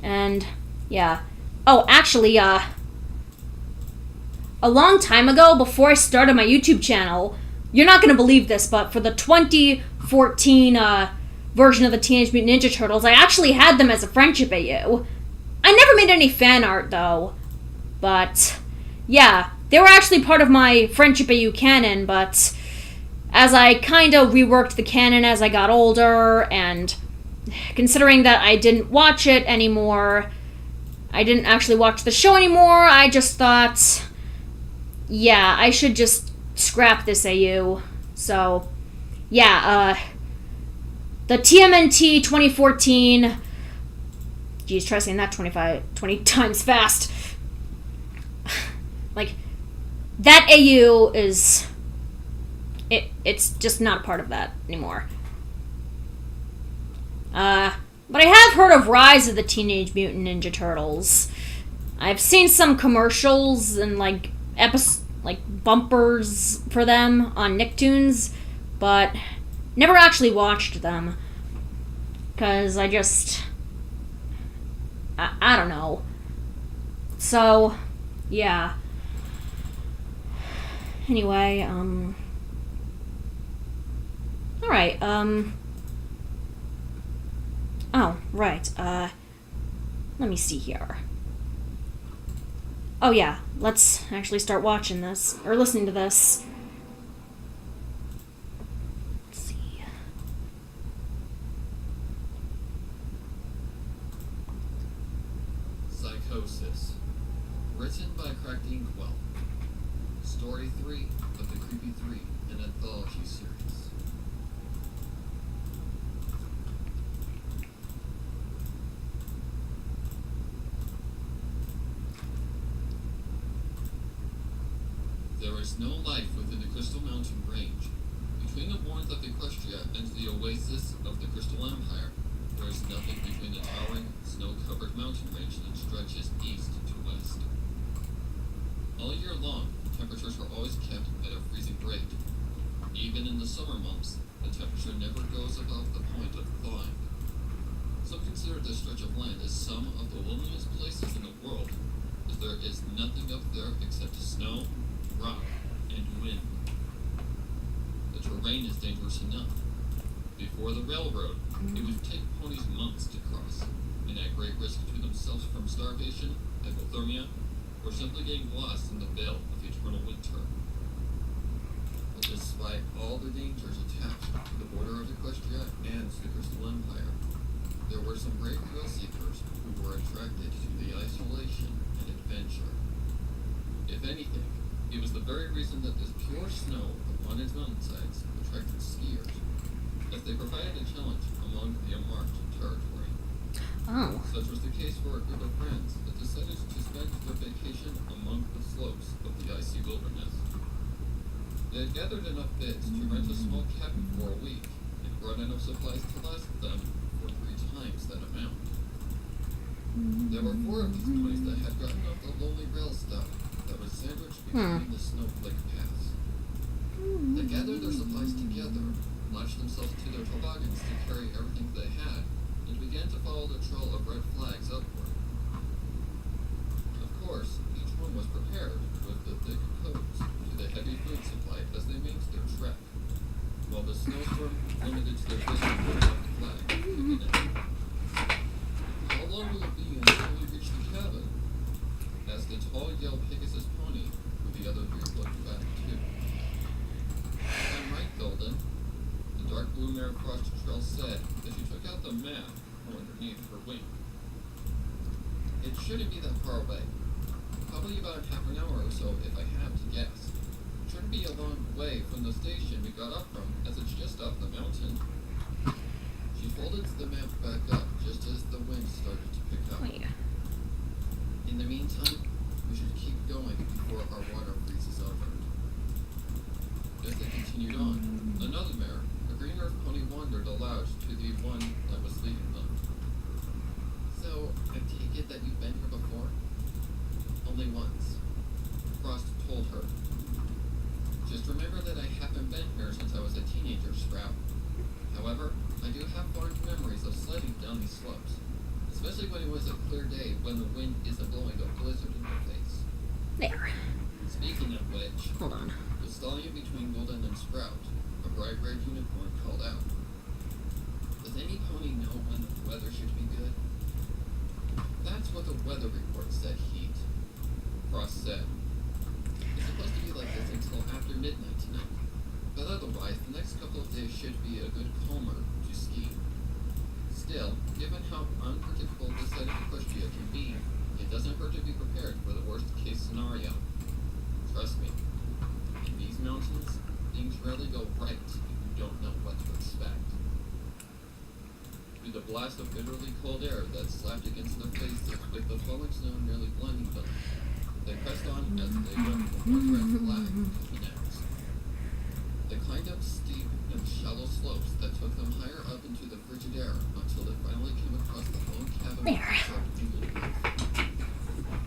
And, yeah. Oh, actually, a long time ago, before I started my YouTube channel, you're not going to believe this, but for the 2014 version of the Teenage Mutant Ninja Turtles, I actually had them as a friendship AU. I never made any fan art, though. But, yeah, they were actually part of my friendship AU canon, but as I kind of reworked the canon as I got older, and considering that I didn't watch it anymore, I didn't actually watch the show anymore, I just thought, yeah, I should just scrap this AU. So, yeah, the TMNT 2014, geez, try saying that 20 times fast. Like, that AU is, it's just not a part of that anymore. But I have heard of Rise of the Teenage Mutant Ninja Turtles. I've seen some commercials and, like, bumpers for them on Nicktoons, but never actually watched them. Because I just, I don't know. So, yeah. Anyway, alright, oh, right, let me see here. Oh yeah, let's actually start watching this, or listening to this. Let's see. Psychosis. Written by Cracked Ink Well. Story 3 of the Creepy 3, an anthology series. There is no life within the Crystal Mountain range. Between the warmth of Equestria and the oasis of the Crystal Empire, there is nothing between the towering, snow-covered mountain range that stretches east to west. All year long, temperatures were always kept at a freezing rate. Even in the summer months, the temperature never goes above the point of thawing. Some consider this stretch of land as some of the loneliest places in the world, as there is nothing up there except snow, rock, and wind. The terrain is dangerous enough. Before the railroad, it would take ponies months to cross, and at great risk to themselves from starvation, hypothermia, or simply getting lost in the veil of eternal winter. But despite all the dangers attached to the border of Equestria and the Crystal Empire, there were some brave thrill seekers who were attracted to the isolation and adventure. If anything, it was the very reason that this pure snow upon its mountainsides attracted skiers, as they provided a challenge among the unmarked territory. Oh. Such was the case for a group of friends that decided to spend their vacation among the slopes of the icy wilderness. They had gathered enough bits to rent a small cabin for a week and brought enough supplies to last them for 3 times that amount. There were 4 of these ponies that had gotten off the lonely rail stop that was sandwiched between the snowflake paths. They gathered their supplies together, lashed themselves to their toboggans to carry everything they had, and began to follow the trail of red flags upward. Of course, each one was prepared with the thick coats to the heavy food supply as they made their trek, while the snowstorm limited to their vision for the flag kicking in. How long will it be until we reach the cabin? Asked a tall yellow Pegasus pony, who the other 3 looked back to. I'm right, Golden, the dark blue mare across the trail said as she took out the map from underneath her wing. It shouldn't be that far away. Probably about half an hour or so if I have to guess. It shouldn't be a long way from the station we got up from, as it's just up the mountain. She folded the map back up just as the wind started to pick up. Wait. In the meantime, we should keep going before our water freezes over. As they continued on, another mare, a green earth pony, wandered aloud to the one that was leading them. So, I take it that you've been here before? Only once. Frost told her. Just remember that I haven't been here since I was a teenager, Sprout. However, I do have fond memories of sledding down these slopes, especially when it was a clear day when the wind isn't blowing a blizzard in your face. There. Speaking of which, Hold on. the stallion between Golden and Sprout, a bright red unicorn, called out. Does any pony know when the weather should be good? That's what the weather report said, Heat. Frost said. It's supposed to be like this until after midnight tonight. But otherwise, the next couple of days should be a good calmer to ski. Still, given how unpredictable this side of Equestria can be, it doesn't hurt to be prepared for the worst case scenario. Trust me, in these mountains, things rarely go right if you don't know what to expect. Through the blast of bitterly cold air that slapped against their faces with the falling snow nearly blinding them, they pressed on as they went from one red flag to the next. They climbed up steep and shallow slopes that took them higher up into the frigid air until they finally came across the lone cabin with a sharp angled roof.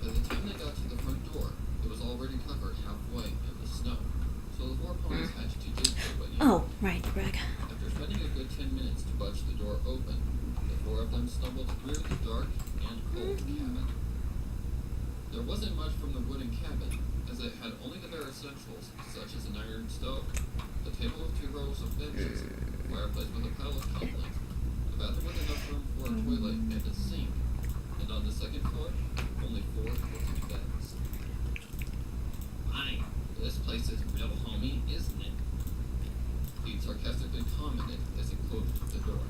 By the time they got to the front door, it was already covered halfway in the snow, so the 4 ponies had to dig their way in. Oh, right, Greg. After spending a good 10 minutes to budge the door open, the 4 of them stumbled through the dark and cold cabin. There wasn't much from the wooden cabin, as it had only the bare essentials, such as an iron stove, a table with 2 rows of benches, a fireplace with a pile of kindlings, a bathroom with enough room for a toilet and a sink, and on the second floor, only 4 quilted beds. My, this place is real homey, isn't it? He sarcastically commented as he closed the door.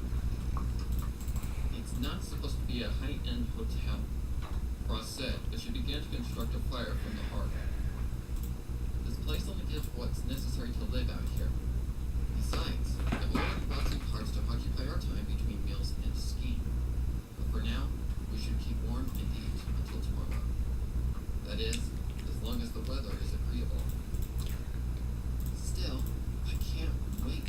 It's not supposed to be a high-end hotel, Frost said as she began to construct a fire from the hearth. This place only gives what's necessary to live out here. Besides, I've already brought some parts to occupy our time between meals and skiing. But for now, we should keep warm and eat until tomorrow. That is, as long as the weather is agreeable. Still, I can't wait,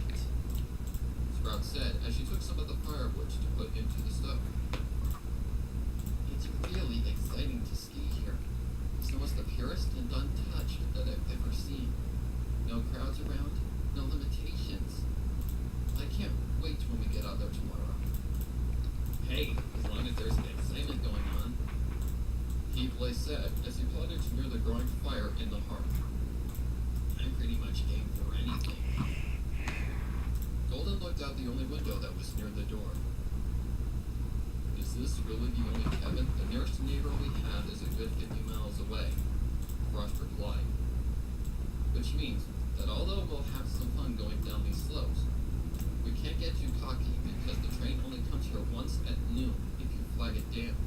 Sprout said as she took some of the firewood to put into the stove. It's really exciting to ski here. out the only window that was near the door. Is this really the only cabin? The nearest neighbor we have is a good 50 miles away, Frost replied. Which means that although we'll have some fun going down these slopes, we can't get too cocky because the train only comes here once at noon if you flag it down.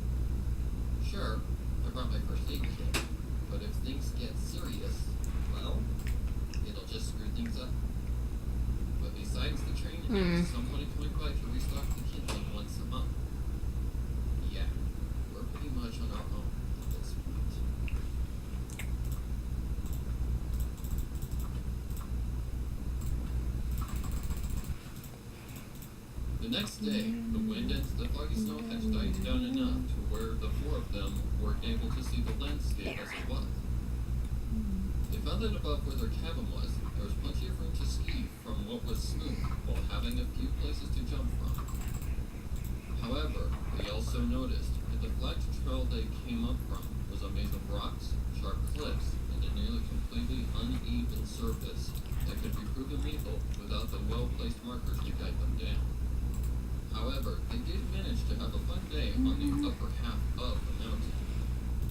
Sure, I brought my first aid kit, but if things get serious, well, it'll just screw things up. But besides the train, there's someone coming by to restock the kindling once a month. Yeah, we're pretty much on our own at this point. The next day, the wind and the foggy snow had died down enough to where the four of them were able to see the landscape as it was. They found that above where their cabin was, there was plenty of room to ski from what was smooth, while having a few places to jump from. However, they also noticed that the flat trail they came up from was a maze of rocks, sharp cliffs, and a nearly completely uneven surface that could be proven lethal without the well-placed markers to guide them down. However, they did manage to have a fun day on the upper half of the mountain.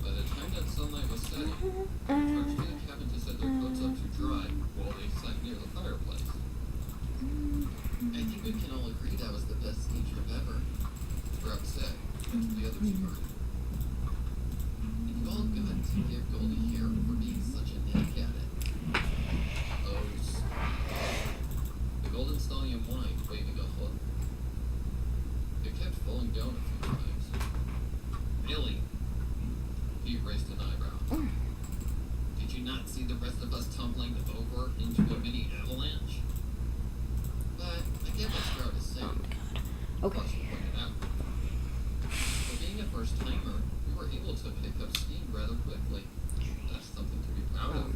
By the time that sunlight was setting, they returned to the cabin to set their coats up to dry while they sat near the fireplace. I think we can all agree that was the best ski trip ever, Sprout said, as the others heard. You've all got to give Goldie here for being such a knack at it. Oh, the Golden Stallion whined, waving a hoof. It kept falling down a few times. Really? He raised an eyebrow. Did you not see the rest of us tumbling over into a mini avalanche? But I get what Sprout is saying. Okay. Frost pointed out. For being a first timer, we were able to pick up skiing rather quickly. That's something to be proud of.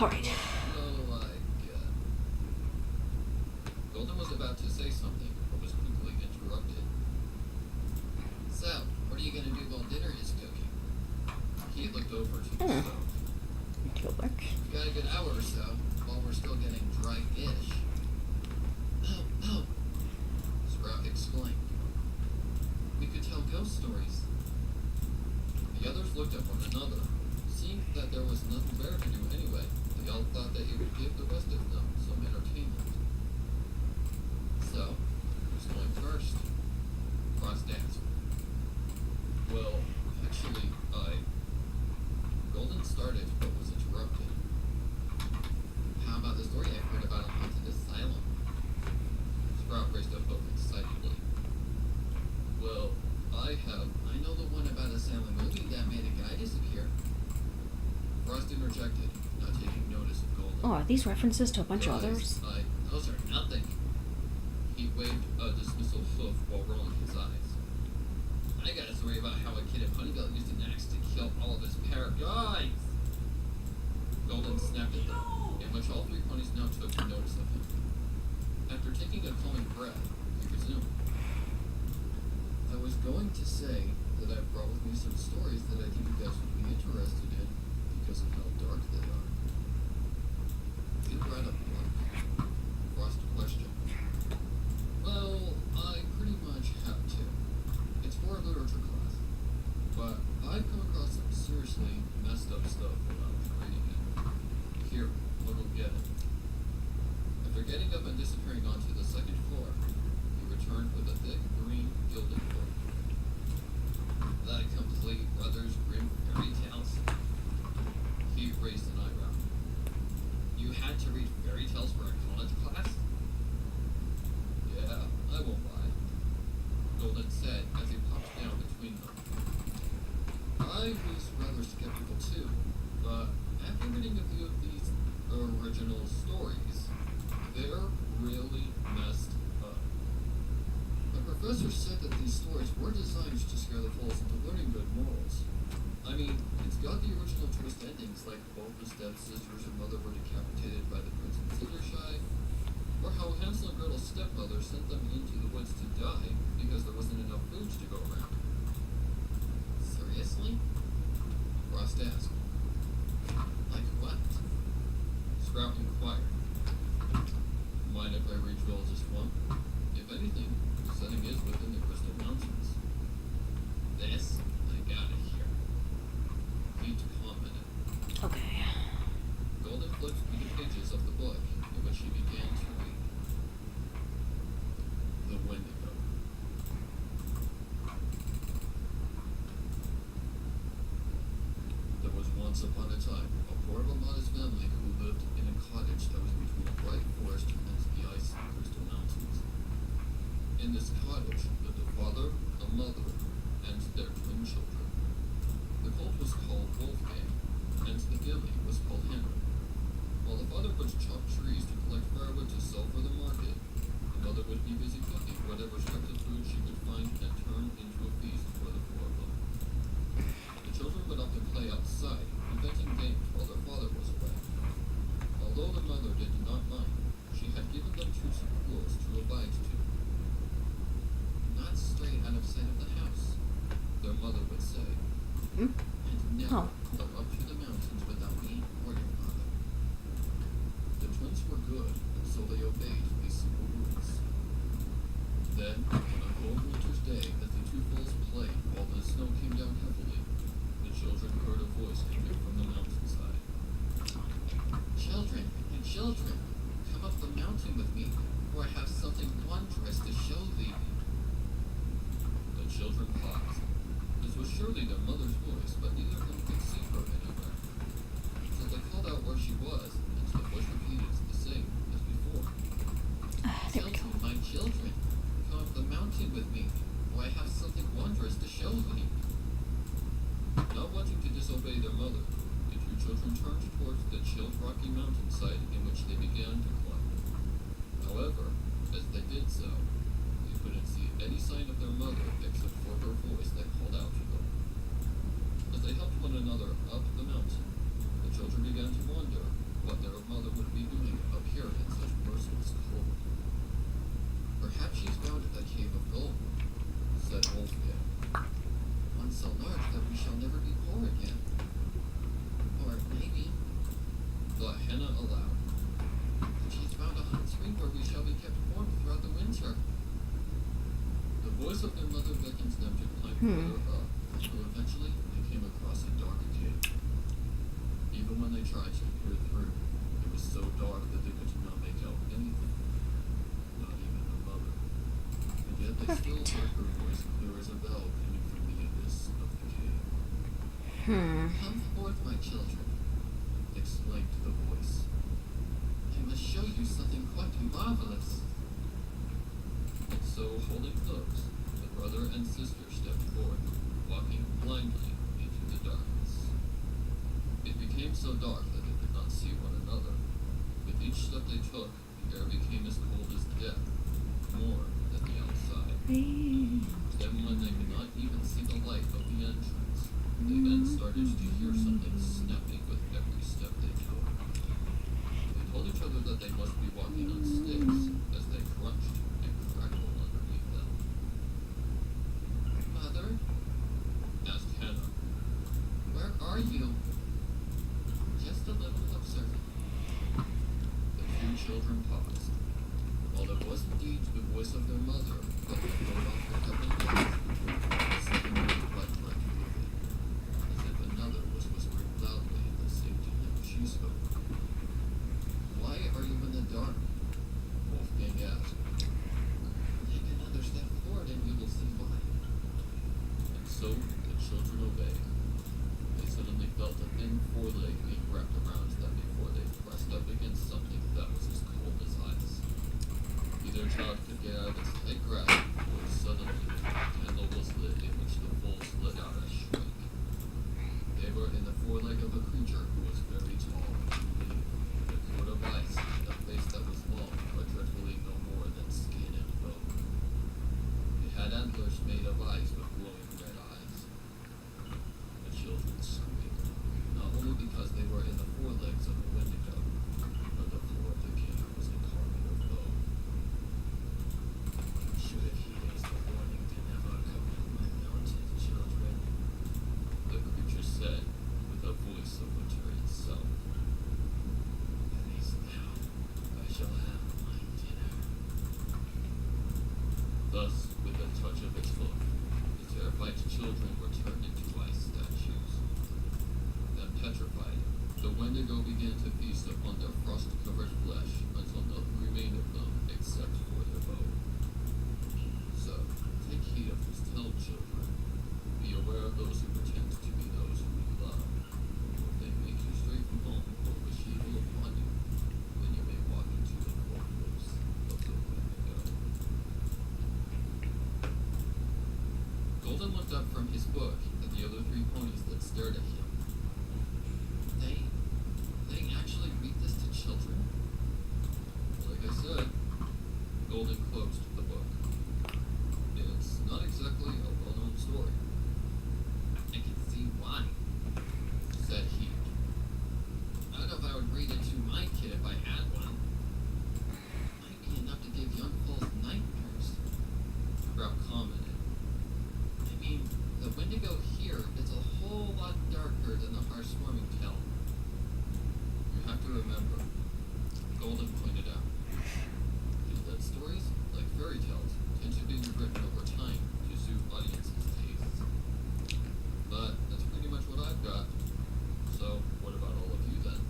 Alright. Golden was about to say something, but was quickly interrupted. So, what are you going to do while dinner is cooking? He looked over to the stove. We've got a good hour or so, while we're still getting dry-ish. Oh! Sprout exclaimed. We could tell ghost stories. The others looked at one another. Seeing that there was nothing better to do anyway, they all thought that it would give the rest of them some entertainment. So, who's going first? Frost asked. Well, actually, Golden started, but was interrupted. How about the story I heard about a haunted asylum? Sprout raised up both excitedly. Well, I know the one about a silent movie that made a guy disappear. Frost interjected, not taking notice of Golden. Oh, are these references to a bunch of others? Those are nothing. He waved a dismissal hoof while rolling his eyes. I got a story about how a kid in Honeybell used an axe to kill all of his guys! Golden snapped at them, in which all three ponies now took notice of him. After taking a calming breath, he resumed. I was going to say that I brought with me some stories that I think you guys would be interested in because of how dark they are. Did you write a book? Frost questioned. Well, I pretty much have to. It's for a literature class. But I've come across some seriously messed up stuff when I was reading it. Here, what'll get it. After getting up and disappearing onto the second floor, he returned with a thick green gilded book. The complete Brothers Grimm fairy tales. He raised an eyebrow. You had to read fairy tales for a college class? Yeah, I won't lie. Golden said as he popped down between them. I was rather skeptical too, but after reading a few of these original stories, they're really messed up. My professor said that these stories were designed to scare the fools into learning good morals. I mean, it's got the original twist endings like both the stepsisters and mother were decapitated by the prince and Fluttershy, or how Hansel and Gretel's stepmother sent them into the woods to die because there wasn't enough food to go around. Seriously? Frost asked. Like what? Sprout inquired. Mind if if I reach just one? If anything, the setting is within the Crystal Mountains. This, I gotta hear. Pete commented. Okay. Golden flipped through the pages of the book, in which he began to read. The Wendigo. There was once upon a time a poor but modest family who lived in a cottage that was between a bright forest and the icy Crystal Mountains. In this cottage lived a father, a mother, and their twin children. The colt was called Wolfgang, and the gilly was called Henry. While the father would chop trees to collect firewood to sell for the market, the mother would be busy cooking whatever scraps of food she could find and turn into a feast for the four of them. The children would often play outside, inventing games while their father was away. Although the mother did not mind, she had given them two schools to abide to. Not straight out of sight of the house, their mother would say, and never go up to the mountains without me or your father. The twins were good, so they obeyed these simple rules. Then, on a cold winter's day, as the two foals played while the snow came down heavily, the children heard a voice coming from the mountainside. Children, come up the mountain with me, for I have something wondrous to show thee. The children paused. This was surely their mother's voice, but neither of them could see her anywhere. So they called out where she was, and the voice repeated the same as before. Children, my children, come up the mountain with me, for I have something wondrous to show thee. Not wanting to disobey their mother, the two children turned towards the chill rocky mountainside in which they began to climb. However, as they did so, they couldn't see any sign of their mother except for her voice that called out to them. As they helped one another up the mountain, the children began to wonder what their mother would be doing up here in such merciless cold. Perhaps she's found a cave of gold, said Wolfgang. One so large that we shall never be poor again. Or maybe, thought Hannah aloud, she's found a hot spring where we shall be kept warm throughout the winter. The voice of their mother beckons them to climb further up, until eventually they came across a dark cave. Even when they tried to peer through, it was so dark that they could not make out anything. Not even their mother. And yet they still heard her voice clear as a bell coming from the abyss of the cave. Come forth, my children, exclaimed the voice. I must show you something quite marvelous. And so, holding close, the brother and sister stepped forth, walking blindly into the darkness. It became so dark that they could not see one another. With each step they took, the air became as cold as death, more than the outside. Then when they could not even see the light of the entrance, they then started to hear something snapping with every step they took. They told each other that they must be walking on sticks as they crunched and crackled underneath them. Mother? Asked Hannah. Where are you? Just a little closer. The two children paused. While it was indeed the voice of their mother that echoed off the heavenly walls, suddenly the blood flowed with it, as if another was whispering loudly in the same tone she spoke. Why are you in the dark? Wolfgang asked. Take another step forward and you will see why. And so the children obeyed. They suddenly felt a thin foreleg being wrapped around them before they pressed up against something that was as cold as ice. Either child could get out of its tight grasp, or suddenly a candle was lit in which the foals let out a shriek. They were in the foreleg of a creature who was very tall, with a coat of ice and a face that was long, but dreadfully no more than skin and bone. It had antlers made of ice with glowing red eyes. The children screamed, not only because they were in the forelegs of a Wendigo, but the floor of the cave was a carpet of bone. children were turned into ice statues. Then petrified, the Wendigo began to feast upon their frost-covered flesh until nothing remained of them except for their bone. So, take heed of these tell children. Be aware of those who pretend to be those whom you love. If they make you stray from home or wish evil upon you, then you may walk into the corners of the Wendigo. Golden looked up from his book at the other three ponies that stared at him. They actually read this to children? Like I said, Golden closed the book. It's not exactly a well-known story. I can see why, said he. I don't know if I would read it to my kid if I had one. Might be enough to give young false nightmares, Sprout commented. I mean, the Wendigo here is a whole lot darker than the harsh swarming tale. You have to remember, Golden pointed out, that stories, like fairy tales, tend to be rewritten over time to suit audiences' tastes. But that's pretty much what I've got. So, what about all of you then?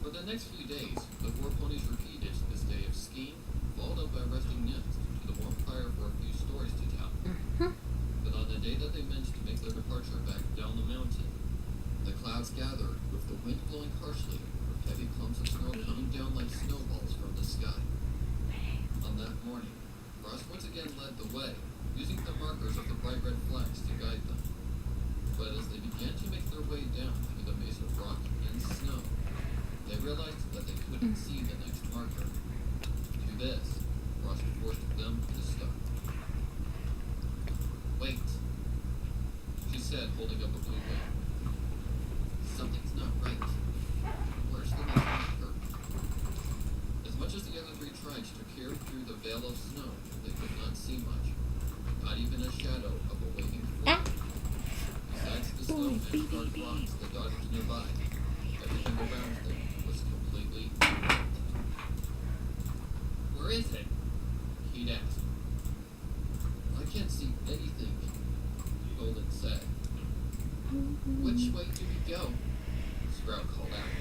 For the next few days, the four ponies repeated this day of skiing, followed up by resting next to the warm fire for a few stories to tell. But on the day that they meant to make their departure back down the mountain, the clouds gathered, with the wind blowing harshly, with heavy clumps of snow coming down like snowballs from the sky. On that morning, Frost once again led the way, using the markers of the bright red flags to guide them. But as they began to make their way down through the maze of rock and snow, they realized that they couldn't see the next marker. To this, Frost forced them to stop. Wait, she said, holding up a blue wing. Something's not right. Where's the next marker? As much as the other three tried to peer through the veil of snow, they could not see much. Not even a shadow of a waving flag. Besides the snow and dark rocks that dotted nearby, everything around them was completely empty. Where is it? He'd asked. I can't see anything, Golden said. Which way do we go? Sprout called out.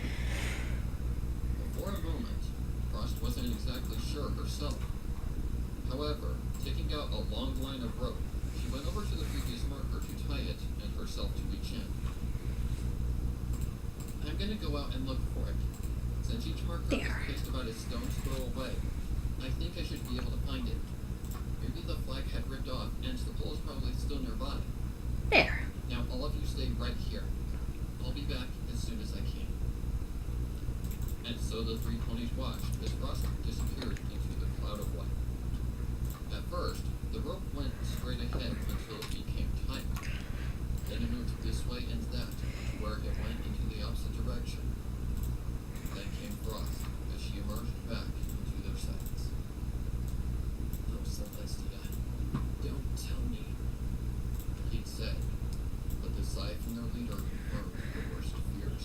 For a moment, Frost wasn't exactly sure herself. However, taking out a long line of rope, she went over to the previous marker to tie it and herself to each end. I'm gonna go out and look for it. Since each marker is placed about a stone's throw away, I think I should be able to find it. Maybe the flag had ripped off and the pole is probably still nearby. There. Now all of you stay right here. I'll be back as soon as I can. And so the three ponies watched as Frost disappeared into the cloud of white. At first, the rope went straight ahead until it became tight. Then it moved this way and that, to where it went into the opposite direction. Then came Frost, as she emerged back into their sights. Oh, Celestia, don't tell me, he'd said, but the sigh from their leader confirmed the worst fears.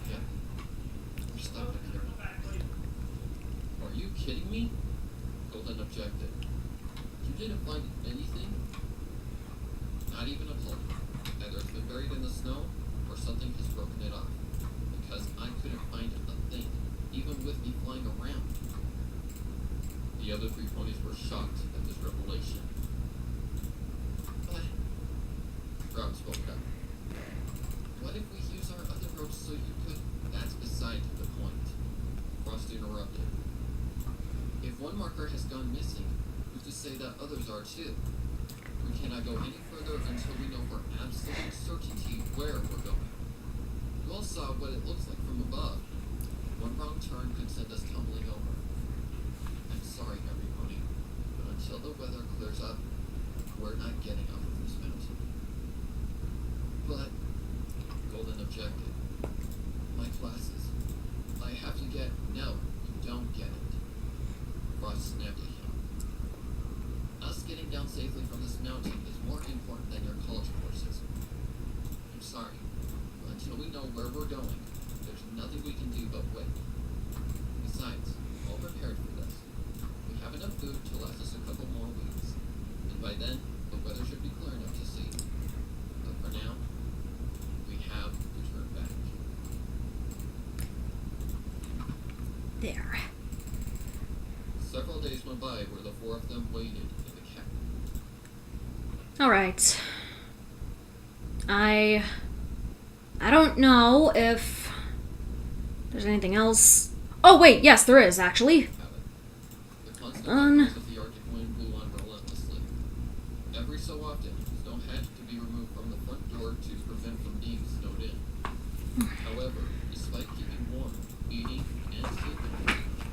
Yeah, we're stopping here. Are you kidding me? Golden objected. You didn't find anything? Not even a pole. Either it's been buried in the snow, or something has broken it off. Because I couldn't find a thing, even with me flying around. The other three ponies were shocked at this revelation. But, Sprout spoke up. What if we use our other ropes so you could... That's beside the point. Frost interrupted. If one marker has gone missing, who's to say that others are too? We cannot go any further until we know for absolute certainty where we're going. You all saw what it looks like from above. One wrong turn could send us tumbling over. I'm sorry, every pony, but until the weather clears up, we're not getting off of this mountain. But, Golden objected. My classes. I have to get... No, you don't get it. Frost snapped at him. Us getting down safely from this mountain is more important than your college courses. I'm sorry, but until we know where we're going, there's nothing we can do but wait. Besides, all prepared There. Several days went by where the four of them waited in the cabin. Alright. I don't know if there's anything else. Oh wait, yes there is actually. The constant winds of the Arctic wind blew on relentlessly. Every so often, snow had to be removed from the front door to prevent from being snowed in. However, despite keeping warm, eating, and sleeping,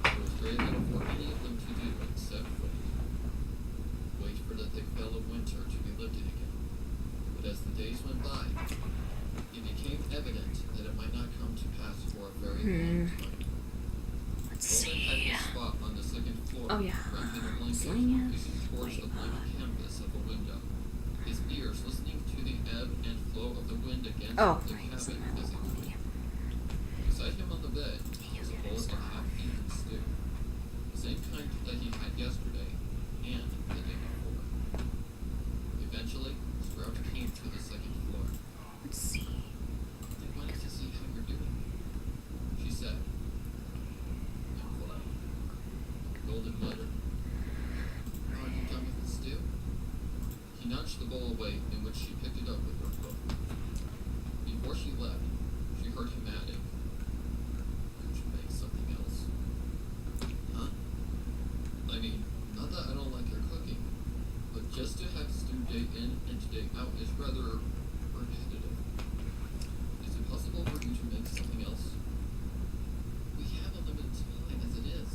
there was very little for any of them to do except wait. Wait for the thick veil of winter to be lifted again. But as the days went by, it became evident that it might not come to pass for a very long time. Let's Golden see. had a spot on the second floor, Oh, yeah. wrapped in a blanket, Sling it. facing towards the blank canvas of the window. His ears listening to the ebb and flow of the wind against Oh, the right, cabin sling as it. it moved. Beside him on the bed was a bowl of half-eaten stew, the same kind that he had yesterday and the day before. Eventually, Sprout came to the second floor. Let's see. I wanted to see how you're doing, she said. I'm fine. Golden muttered. Are you done with the stew? He nudged the bowl away, in which she picked it up with her foot. Before she left, she heard him adding, could you make something else? Huh? I mean, not that I don't like your cooking, but just to have stew day in and day out is rather repetitive. Is it possible for you to make something else? We have a limited supply as it is.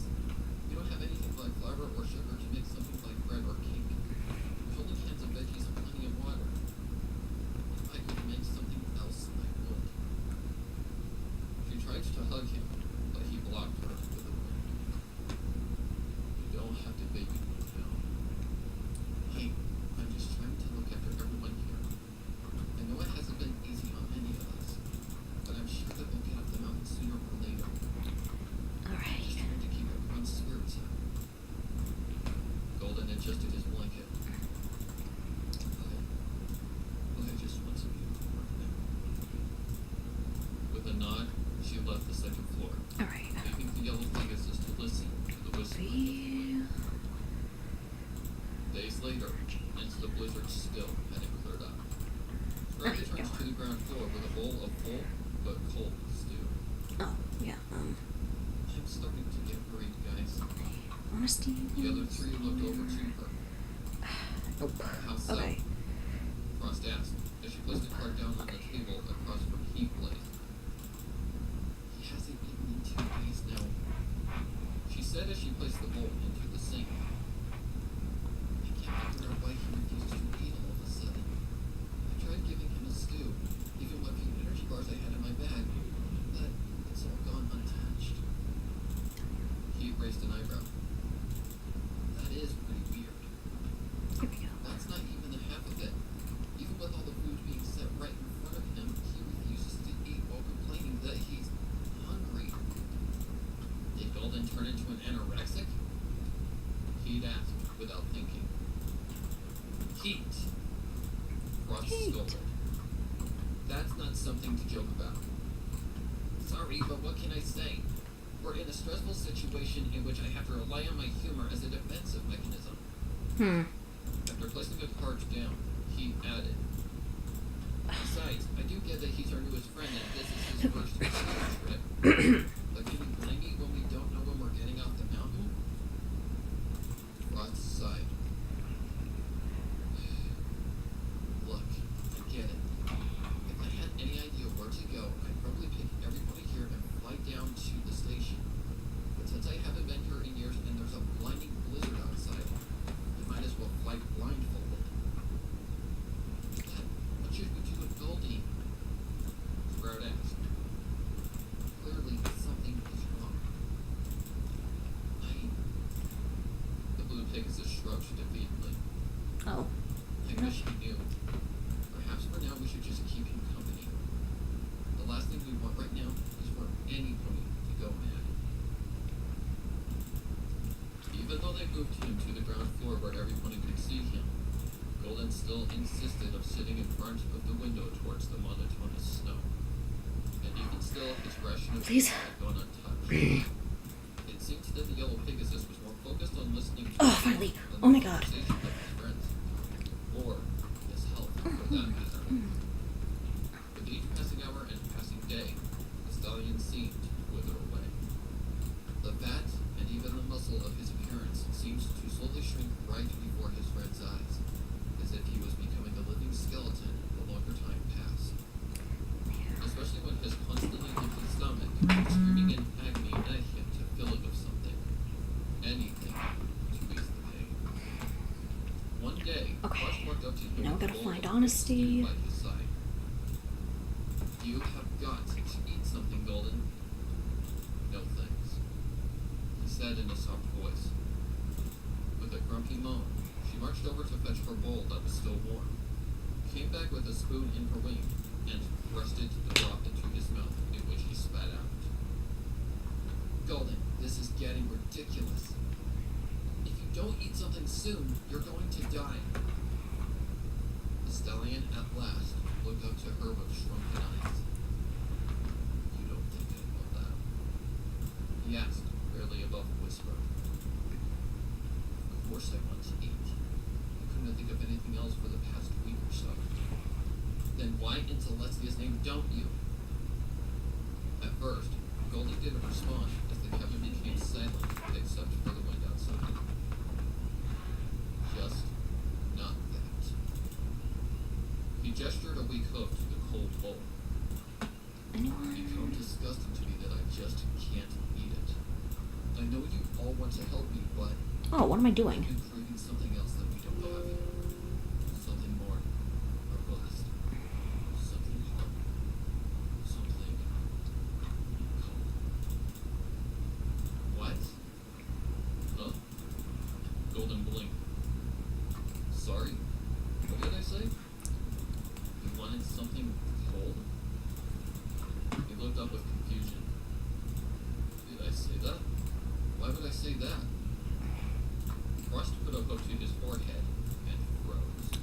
We don't have anything like flour or sugar to make something like bread or cake. There's only cans of veggies and plenty of water. If I could make something else, I would. She tried to hug him, but he blocked her with a wind. You don't have to baby me now. Hey, I'm just trying to look after everyone here. I know it hasn't been easy on any of us, but I'm sure that we'll get up the mountain sooner or later. Alright. Just trying to keep everyone's spirits up. Golden adjusted his blanket. I just want to be right now. With a nod, she left the second floor, Alright. leaving the yellow Pegasus to listen to the whisper. Days later, and the blizzard still hadn't cleared up. Sprout There you returns go. to the ground floor with a bowl of full but cold stew. Oh, yeah. I'm starting to get worried, guys. Honesty. The other three looked over to her. Nope. How so? Okay. Frost asked, as she placed the card down on the table across from Heatblade. He hasn't eaten in 2 days now, she said as she placed the bowl into the sink. I can't figure out why he refused to eat all of a sudden. I tried giving him a stew, even what few energy bars I had in my bag, but it's all gone untouched. He raised an eyebrow. That is pretty weird. Here we go. That's not even the half of it. Even with all the food being set right in front of him, he refuses to eat while complaining that he's hungry. Did Golden turn into an anorexic? He'd asked without thinking. Heat. Frost scolded. That's not something to joke about. Sorry, but what can I say? We're in a stressful situation in which I have to rely on my humor as a defensive mechanism. After placing the cards down, he added, besides, I do get that he's our newest friend and this is his first skiing trip. But can you blame me when we don't know when we're getting off the mountain? Frost sighed. Look, I get it. If I had any idea where to go, I'd probably pick everybody here and fly down to the station. But since I haven't been here in years and there's a blinding blizzard outside, I might as well fly blindfolded. What should we do with Goldie? Sprout asked. Clearly, something is wrong. The blue Pegasus shrugged defeatedly. Oh. I wish he knew. Perhaps for now we should just keep him company. The last thing we want right now is for anybody to go mad. Even though they moved him to the ground floor where everyone could see him, Golden still insisted of sitting in front of the window towards the monotonous snow. And even still, his ration of Please. food had gone untouched. It haphazardly. With each passing hour and passing day, the stallion seemed to wither away. The fat and even the muscle of his appearance seemed to slowly shrink right before his friend's eyes, as if he was becoming a living skeleton the longer time passed. Especially when his constantly empty stomach was screaming in agony at him to fill it with something. Anything to ease the pain. One day, Okay. Frost walked up to him Now we with gotta a bowl find of honesty. stew by his side. You have got to eat something, Golden. No thanks, he said in a soft voice. With a grumpy moan, she marched over to fetch her bowl that was still warm, came back with a spoon in her wing, and thrusted the drop into his mouth, in which he spat out. Golden, this is getting ridiculous. If you don't eat something soon, you're going to die. The stallion at last looked up to her with shrunken eyes. You don't think I know that? He asked, barely above a whisper. Of course I want to eat. I couldn't think of anything else for the past week or so. Then why in Celestia's name don't you? At first, Goldie didn't respond as the cabin became silent except for the wind outside. Just not that. He gestured a weak hoof to the cold bowl. Anyone? It's become disgusting to me that I just can't eat it. I know you all want to help me, but Oh, what am I I've doing? been craving something else that we don't have here. Something more robust. Something hard. Something cold. What? Huh? Golden blinked. Sorry? What did I say? You wanted something cold? He looked up with confusion. Did I say that? Why would I say that? Frost put a hook to his forehead and froze.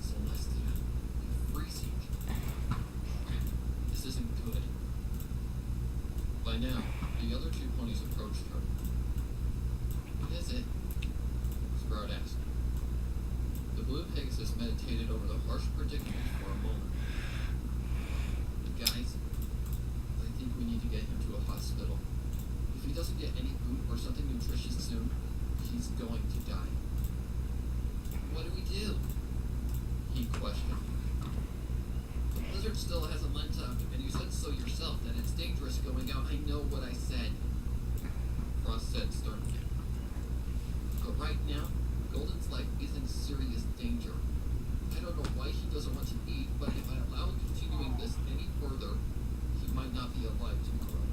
Celestia, you're freezing. This isn't good. By now, the other two ponies approached her. What is it? Sprout asked. The blue Pegasus meditated over the harsh predicament for a moment. Guys, I think we need to get him to a hospital. If he doesn't get any food or something nutritious soon, he's going to die. What do we do? He questioned. The blizzard still hasn't let up, and you said so yourself that it's dangerous going out. I know what I said. Frost said sternly. But right now, Golden's life is in serious danger. I don't know why he doesn't want to eat, but if I allow him continuing this any further, he might not be alive tomorrow.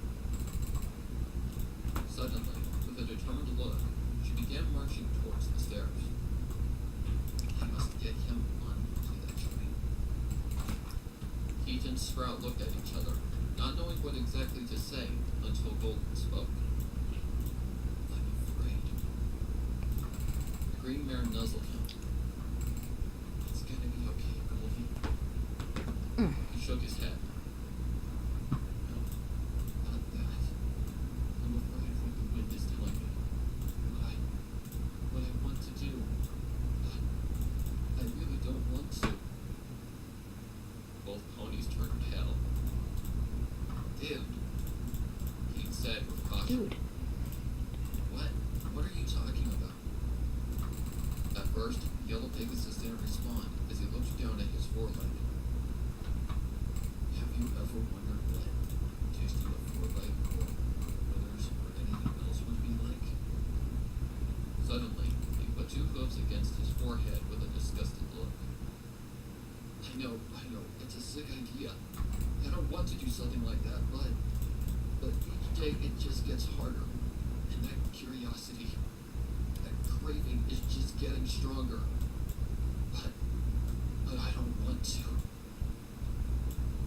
Suddenly, with a determined look, she began marching towards the stairs. I must get him onto that train. Heat and Sprout looked at each other, not knowing what exactly to say until Golden spoke. I'm afraid. The green mare nuzzled him. It's gonna be okay, Golden. He shook his head. No, not that. I'm afraid of what the wind is telling me. What I want to do. I really don't want to. Both ponies turned pale. Dude, he said with caution. Dude. What are you talking about? At first, Yellow Pegasus didn't respond as he looked down at his foreleg. Have you ever wondered what tasting a foreleg or withers or anything else would be like? Suddenly, he put two hooves against his forehead with a disgusted look. I know, it's a sick idea. I don't want to do something like that, but each day it just gets harder. And that curiosity, that craving is just getting stronger. But I don't want to.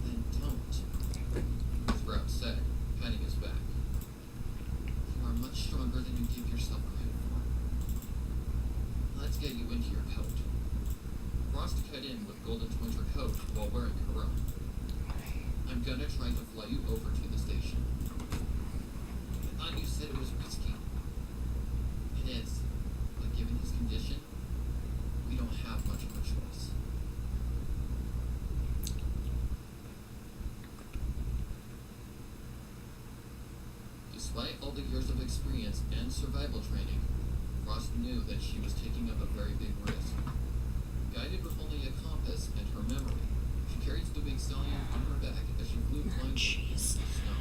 Then don't, Sprout said, patting his back. You are much stronger than you give yourself credit for. Let's get you into your coat. Frost cut in with Golden's winter coat while wearing her own. I'm gonna try to fly you over to the station. I thought you said it was risky. It is, but given his condition, we don't have much of a choice. all the years of experience and survival training, Frost knew that she was taking up a very big risk. Guided with only a compass and her memory, she carried the big stallion on her back as she flew blindly into the snow,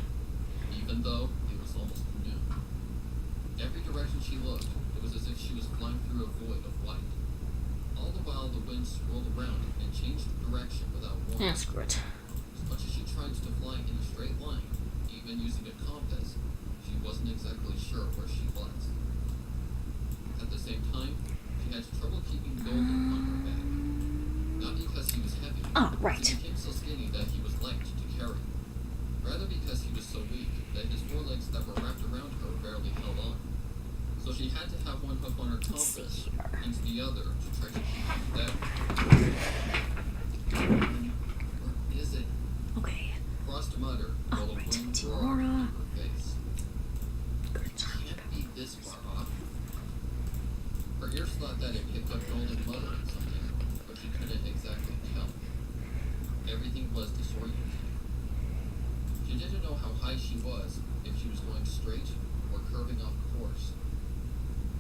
even though it was almost noon. Every direction she looked, it was as if she was flying through a void of light. All the while, the wind swirled around and changed direction without warning. Yeah, screw it. As much as she tried to fly in a straight line, even using a compass, she wasn't exactly sure where she was. At the same time, she had trouble keeping Golden on her back. Not because he was heavy, Oh, right. he became so skinny that he was light to carry. Rather because he was so weak that his forelegs that were wrapped around her barely held on. So she had to have one hook on her compass and the other to try to keep him down. Where is it? Okay. Frost muttered while the Alright, wind roared Tiara. in her face. Good job. Can't be this far off. Her ears thought that it picked up Golden muttering something, but she couldn't exactly tell. Everything was disorienting. She didn't know how high she was, if she was going straight or curving off course.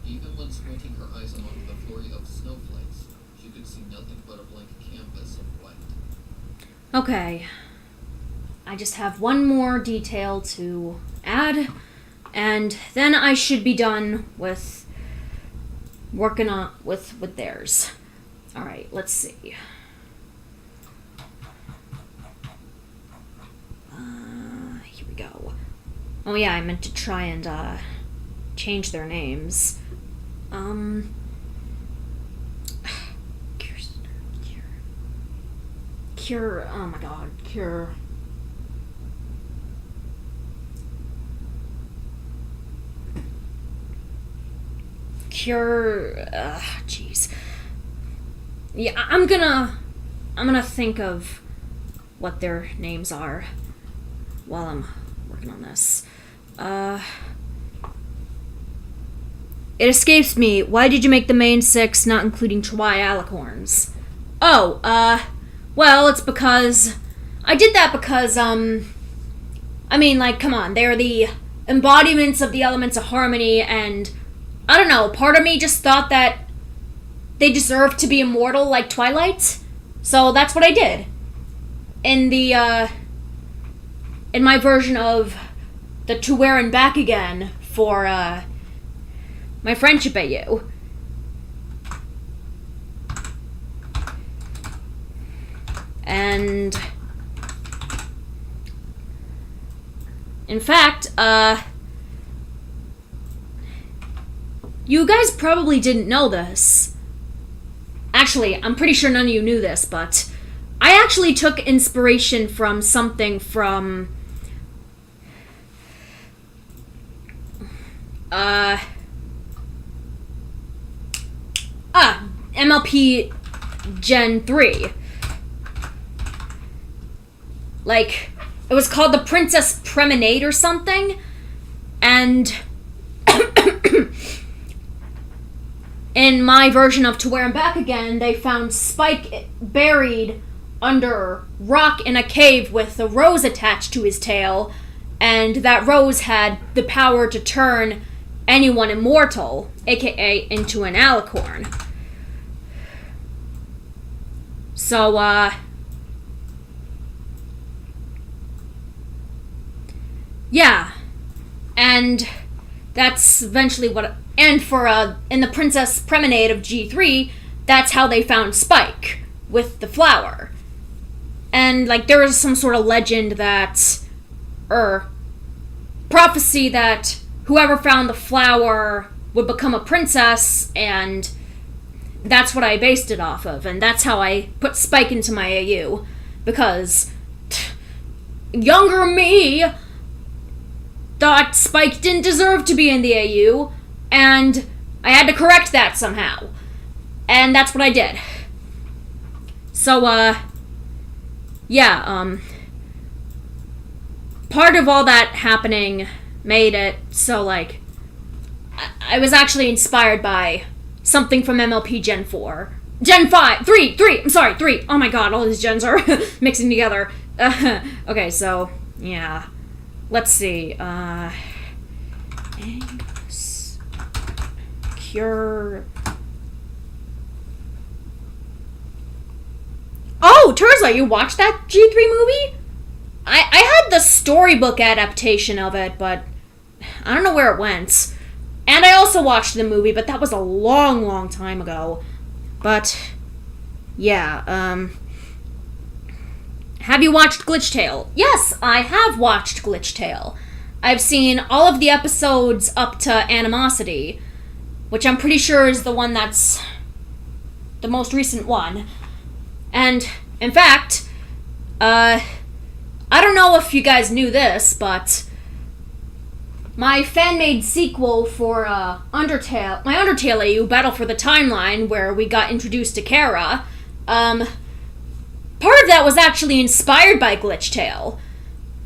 Even when squinting her eyes among the flurry of snowflakes, she could see nothing but a blank canvas of white. Okay. I just have one more detail to add, and then I should be done with working on with theirs. All right, let's see. Here we go. Oh yeah, I meant to try and change their names. Cure. Oh my God, Cure. Jeez. Yeah, I'm gonna think of what their names are while I'm working on this. It escapes me. Why did you make the main six not including Chawai alicorns? Oh, well, it's because I did that because, I mean, like, come on, they're the embodiments of the elements of harmony, and I don't know, part of me just thought that they deserved to be immortal like Twilight, so that's what I did. In my version of the To Where and Back Again for, my friendship AU. And in fact, you guys probably didn't know this. Actually, I'm pretty sure none of you knew this, but I actually took inspiration from something from MLP Gen 3. Like, it was called the Princess Promenade or something, and in my version of To Where and Back Again, they found Spike buried under rock in a cave with a rose attached to his tail, and that rose had the power to turn anyone immortal, aka into an alicorn. So, yeah, and that's eventually what, and for, in the Princess Promenade of G3, that's how they found Spike, with the flower. And, like, there was some sort of legend that, prophecy that whoever found the flower would become a princess, and that's what I based it off of, and that's how I put Spike into my AU, because younger me thought Spike didn't deserve to be in the AU, and I had to correct that somehow. And that's what I did. So, yeah, part of all that happening made it so, like, I was actually inspired by something from MLP Gen 4. Gen 5! 3! I'm sorry, 3! Oh my god, all these gens are mixing together. Okay, so, yeah. Let's see, Cure. Oh, Terza, you watched that G3 movie? I had the storybook adaptation of it, but I don't know where it went. And I also watched the movie, but that was a long, long time ago. But, yeah, have you watched Glitch Tale? Yes, I have watched Glitch Tale. I've seen all of the episodes up to Animosity, which I'm pretty sure is the one that's the most recent one. And, in fact, I don't know if you guys knew this, but my fan-made sequel for Undertale, my Undertale AU, Battle for the Timeline, where we got introduced to Kara, part of that was actually inspired by Glitch Tale.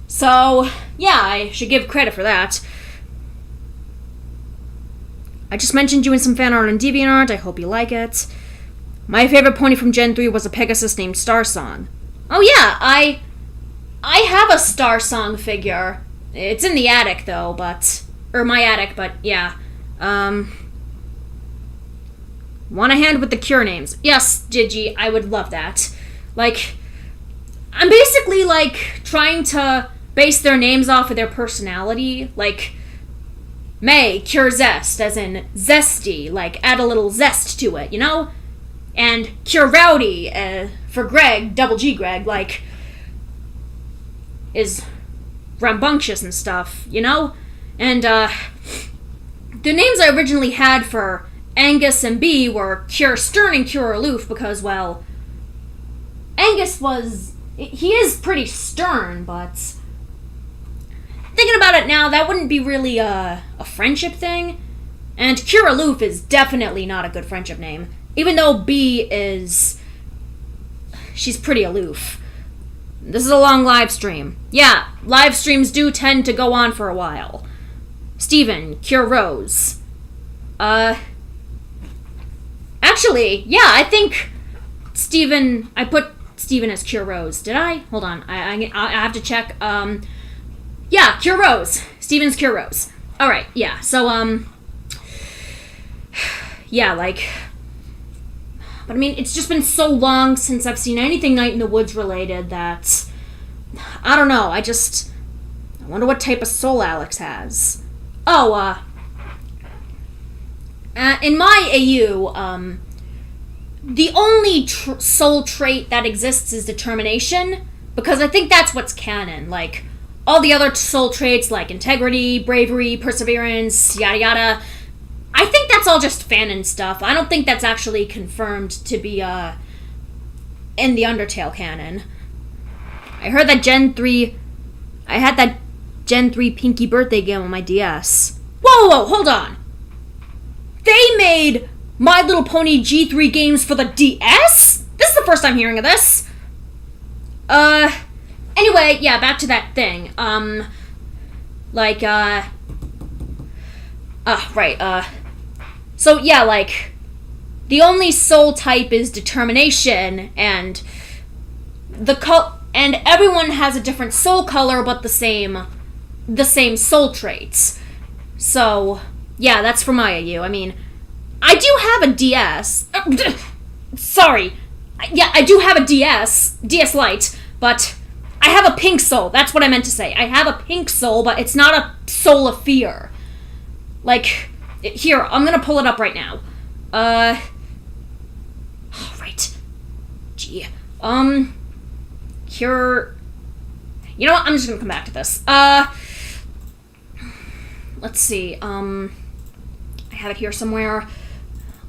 So, yeah, I should give credit for that. I just mentioned you in some fan art on DeviantArt. I hope you like it. My favorite pony from Gen 3 was a Pegasus named Starsong. Oh yeah, I have a Starsong figure. It's in the attic though, my attic, but yeah. Want a hand with the cure names? Yes, Gigi, I would love that. Like, I'm basically like trying to base their names off of their personality. Like, May, cure zest, as in zesty, like add a little zest to it, you know? And cure rowdy, for Greg, double G Greg, like, is rambunctious and stuff, you know? And, the names I originally had for Angus and Bee were Cure Stern and Cure Aloof because, well, Angus he is pretty stern, but thinking about it now, that wouldn't be really a friendship thing. And Cure Aloof is definitely not a good friendship name. Even though Bee she's pretty aloof. This is a long live stream. Yeah, live streams do tend to go on for a while. Steven, Cure Rose. Actually, yeah, I think I put Steven as Cure Rose. Did I? Hold on, I have to check. Yeah, Cure Rose. Steven's Cure Rose. Alright, yeah, so, yeah, like, but I mean, it's just been so long since I've seen anything Night in the Woods related that, I don't know, I wonder what type of soul Alex has. Oh, in my AU, the only soul trait that exists is determination, because I think that's what's canon. Like, all the other soul traits like integrity, bravery, perseverance, yada yada, I think that's all just fanon stuff. I don't think that's actually confirmed to be, in the Undertale canon. I heard that I had that Gen 3 Pinky birthday game on my DS. Whoa, hold on! They made My Little Pony G3 games for the DS? This is the first I'm hearing of this. Anyway, yeah, back to that thing. So yeah, like, the only soul type is determination, and and everyone has a different soul color, but the same soul traits. So, yeah, that's for my AU. I mean, I do have a DS. Sorry. Yeah, I do have a DS Lite, but I have a pink soul. That's what I meant to say. I have a pink soul, but it's not a soul of fear. Like, here, I'm gonna pull it up right now. Right. Gee. Cure... You know what? I'm just gonna come back to this. Let's see. I have it here somewhere.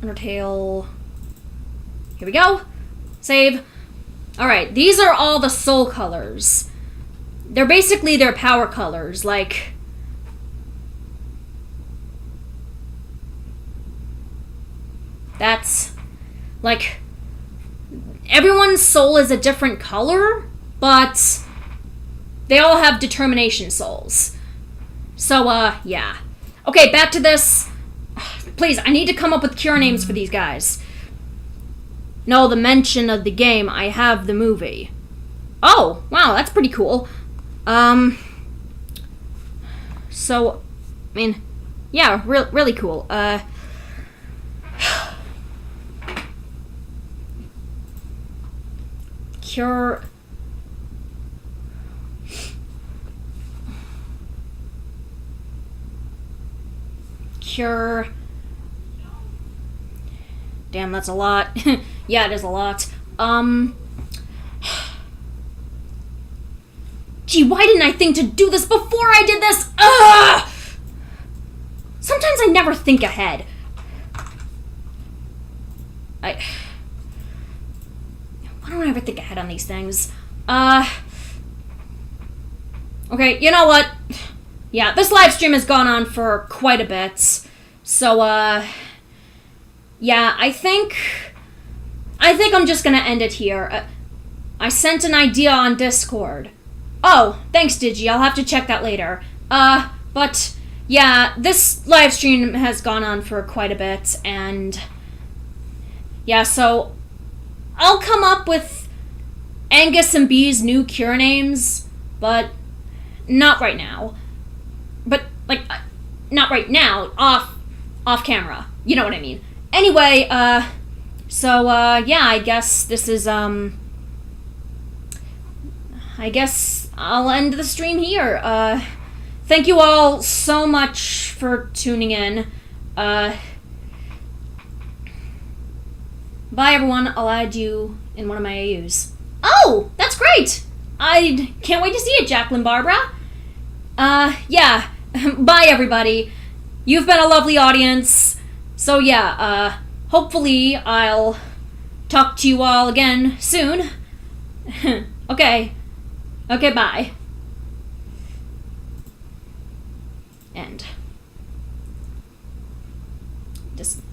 Undertale. Here we go. Save. Alright, these are all the soul colors. They're basically their power colors, like... That's... Like... Everyone's soul is a different color, but... They all have determination souls. So, yeah. Okay, back to this. Please, I need to come up with cure names for these guys. No, the mention of the game, I have the movie. Oh, wow, that's pretty cool. So, I mean, yeah, really cool. Cure. Damn, that's a lot. Yeah, it is a lot. Gee, why didn't I think to do this before I did this? Ugh! Sometimes I never think ahead. Why don't I ever think ahead on these things? Okay, you know what? Yeah, this live stream has gone on for quite a bit. So, yeah, I think I'm just gonna end it here. I sent an idea on Discord. Oh, thanks, Digi. I'll have to check that later. But, yeah, this live stream has gone on for quite a bit, and yeah, so I'll come up with Angus and B's new cure names, but not right now. But, like, not right now, off camera. You know what I mean. Anyway, so, yeah, I guess this is, I guess I'll end the stream here. Thank you all so much for tuning in. Bye, everyone. I'll add you in one of my AUs. Oh, that's great! I can't wait to see it, Jacqueline Barbara. Yeah. Bye, everybody. You've been a lovely audience. So, yeah, hopefully I'll talk to you all again soon. Okay. Okay, bye. End. Distance.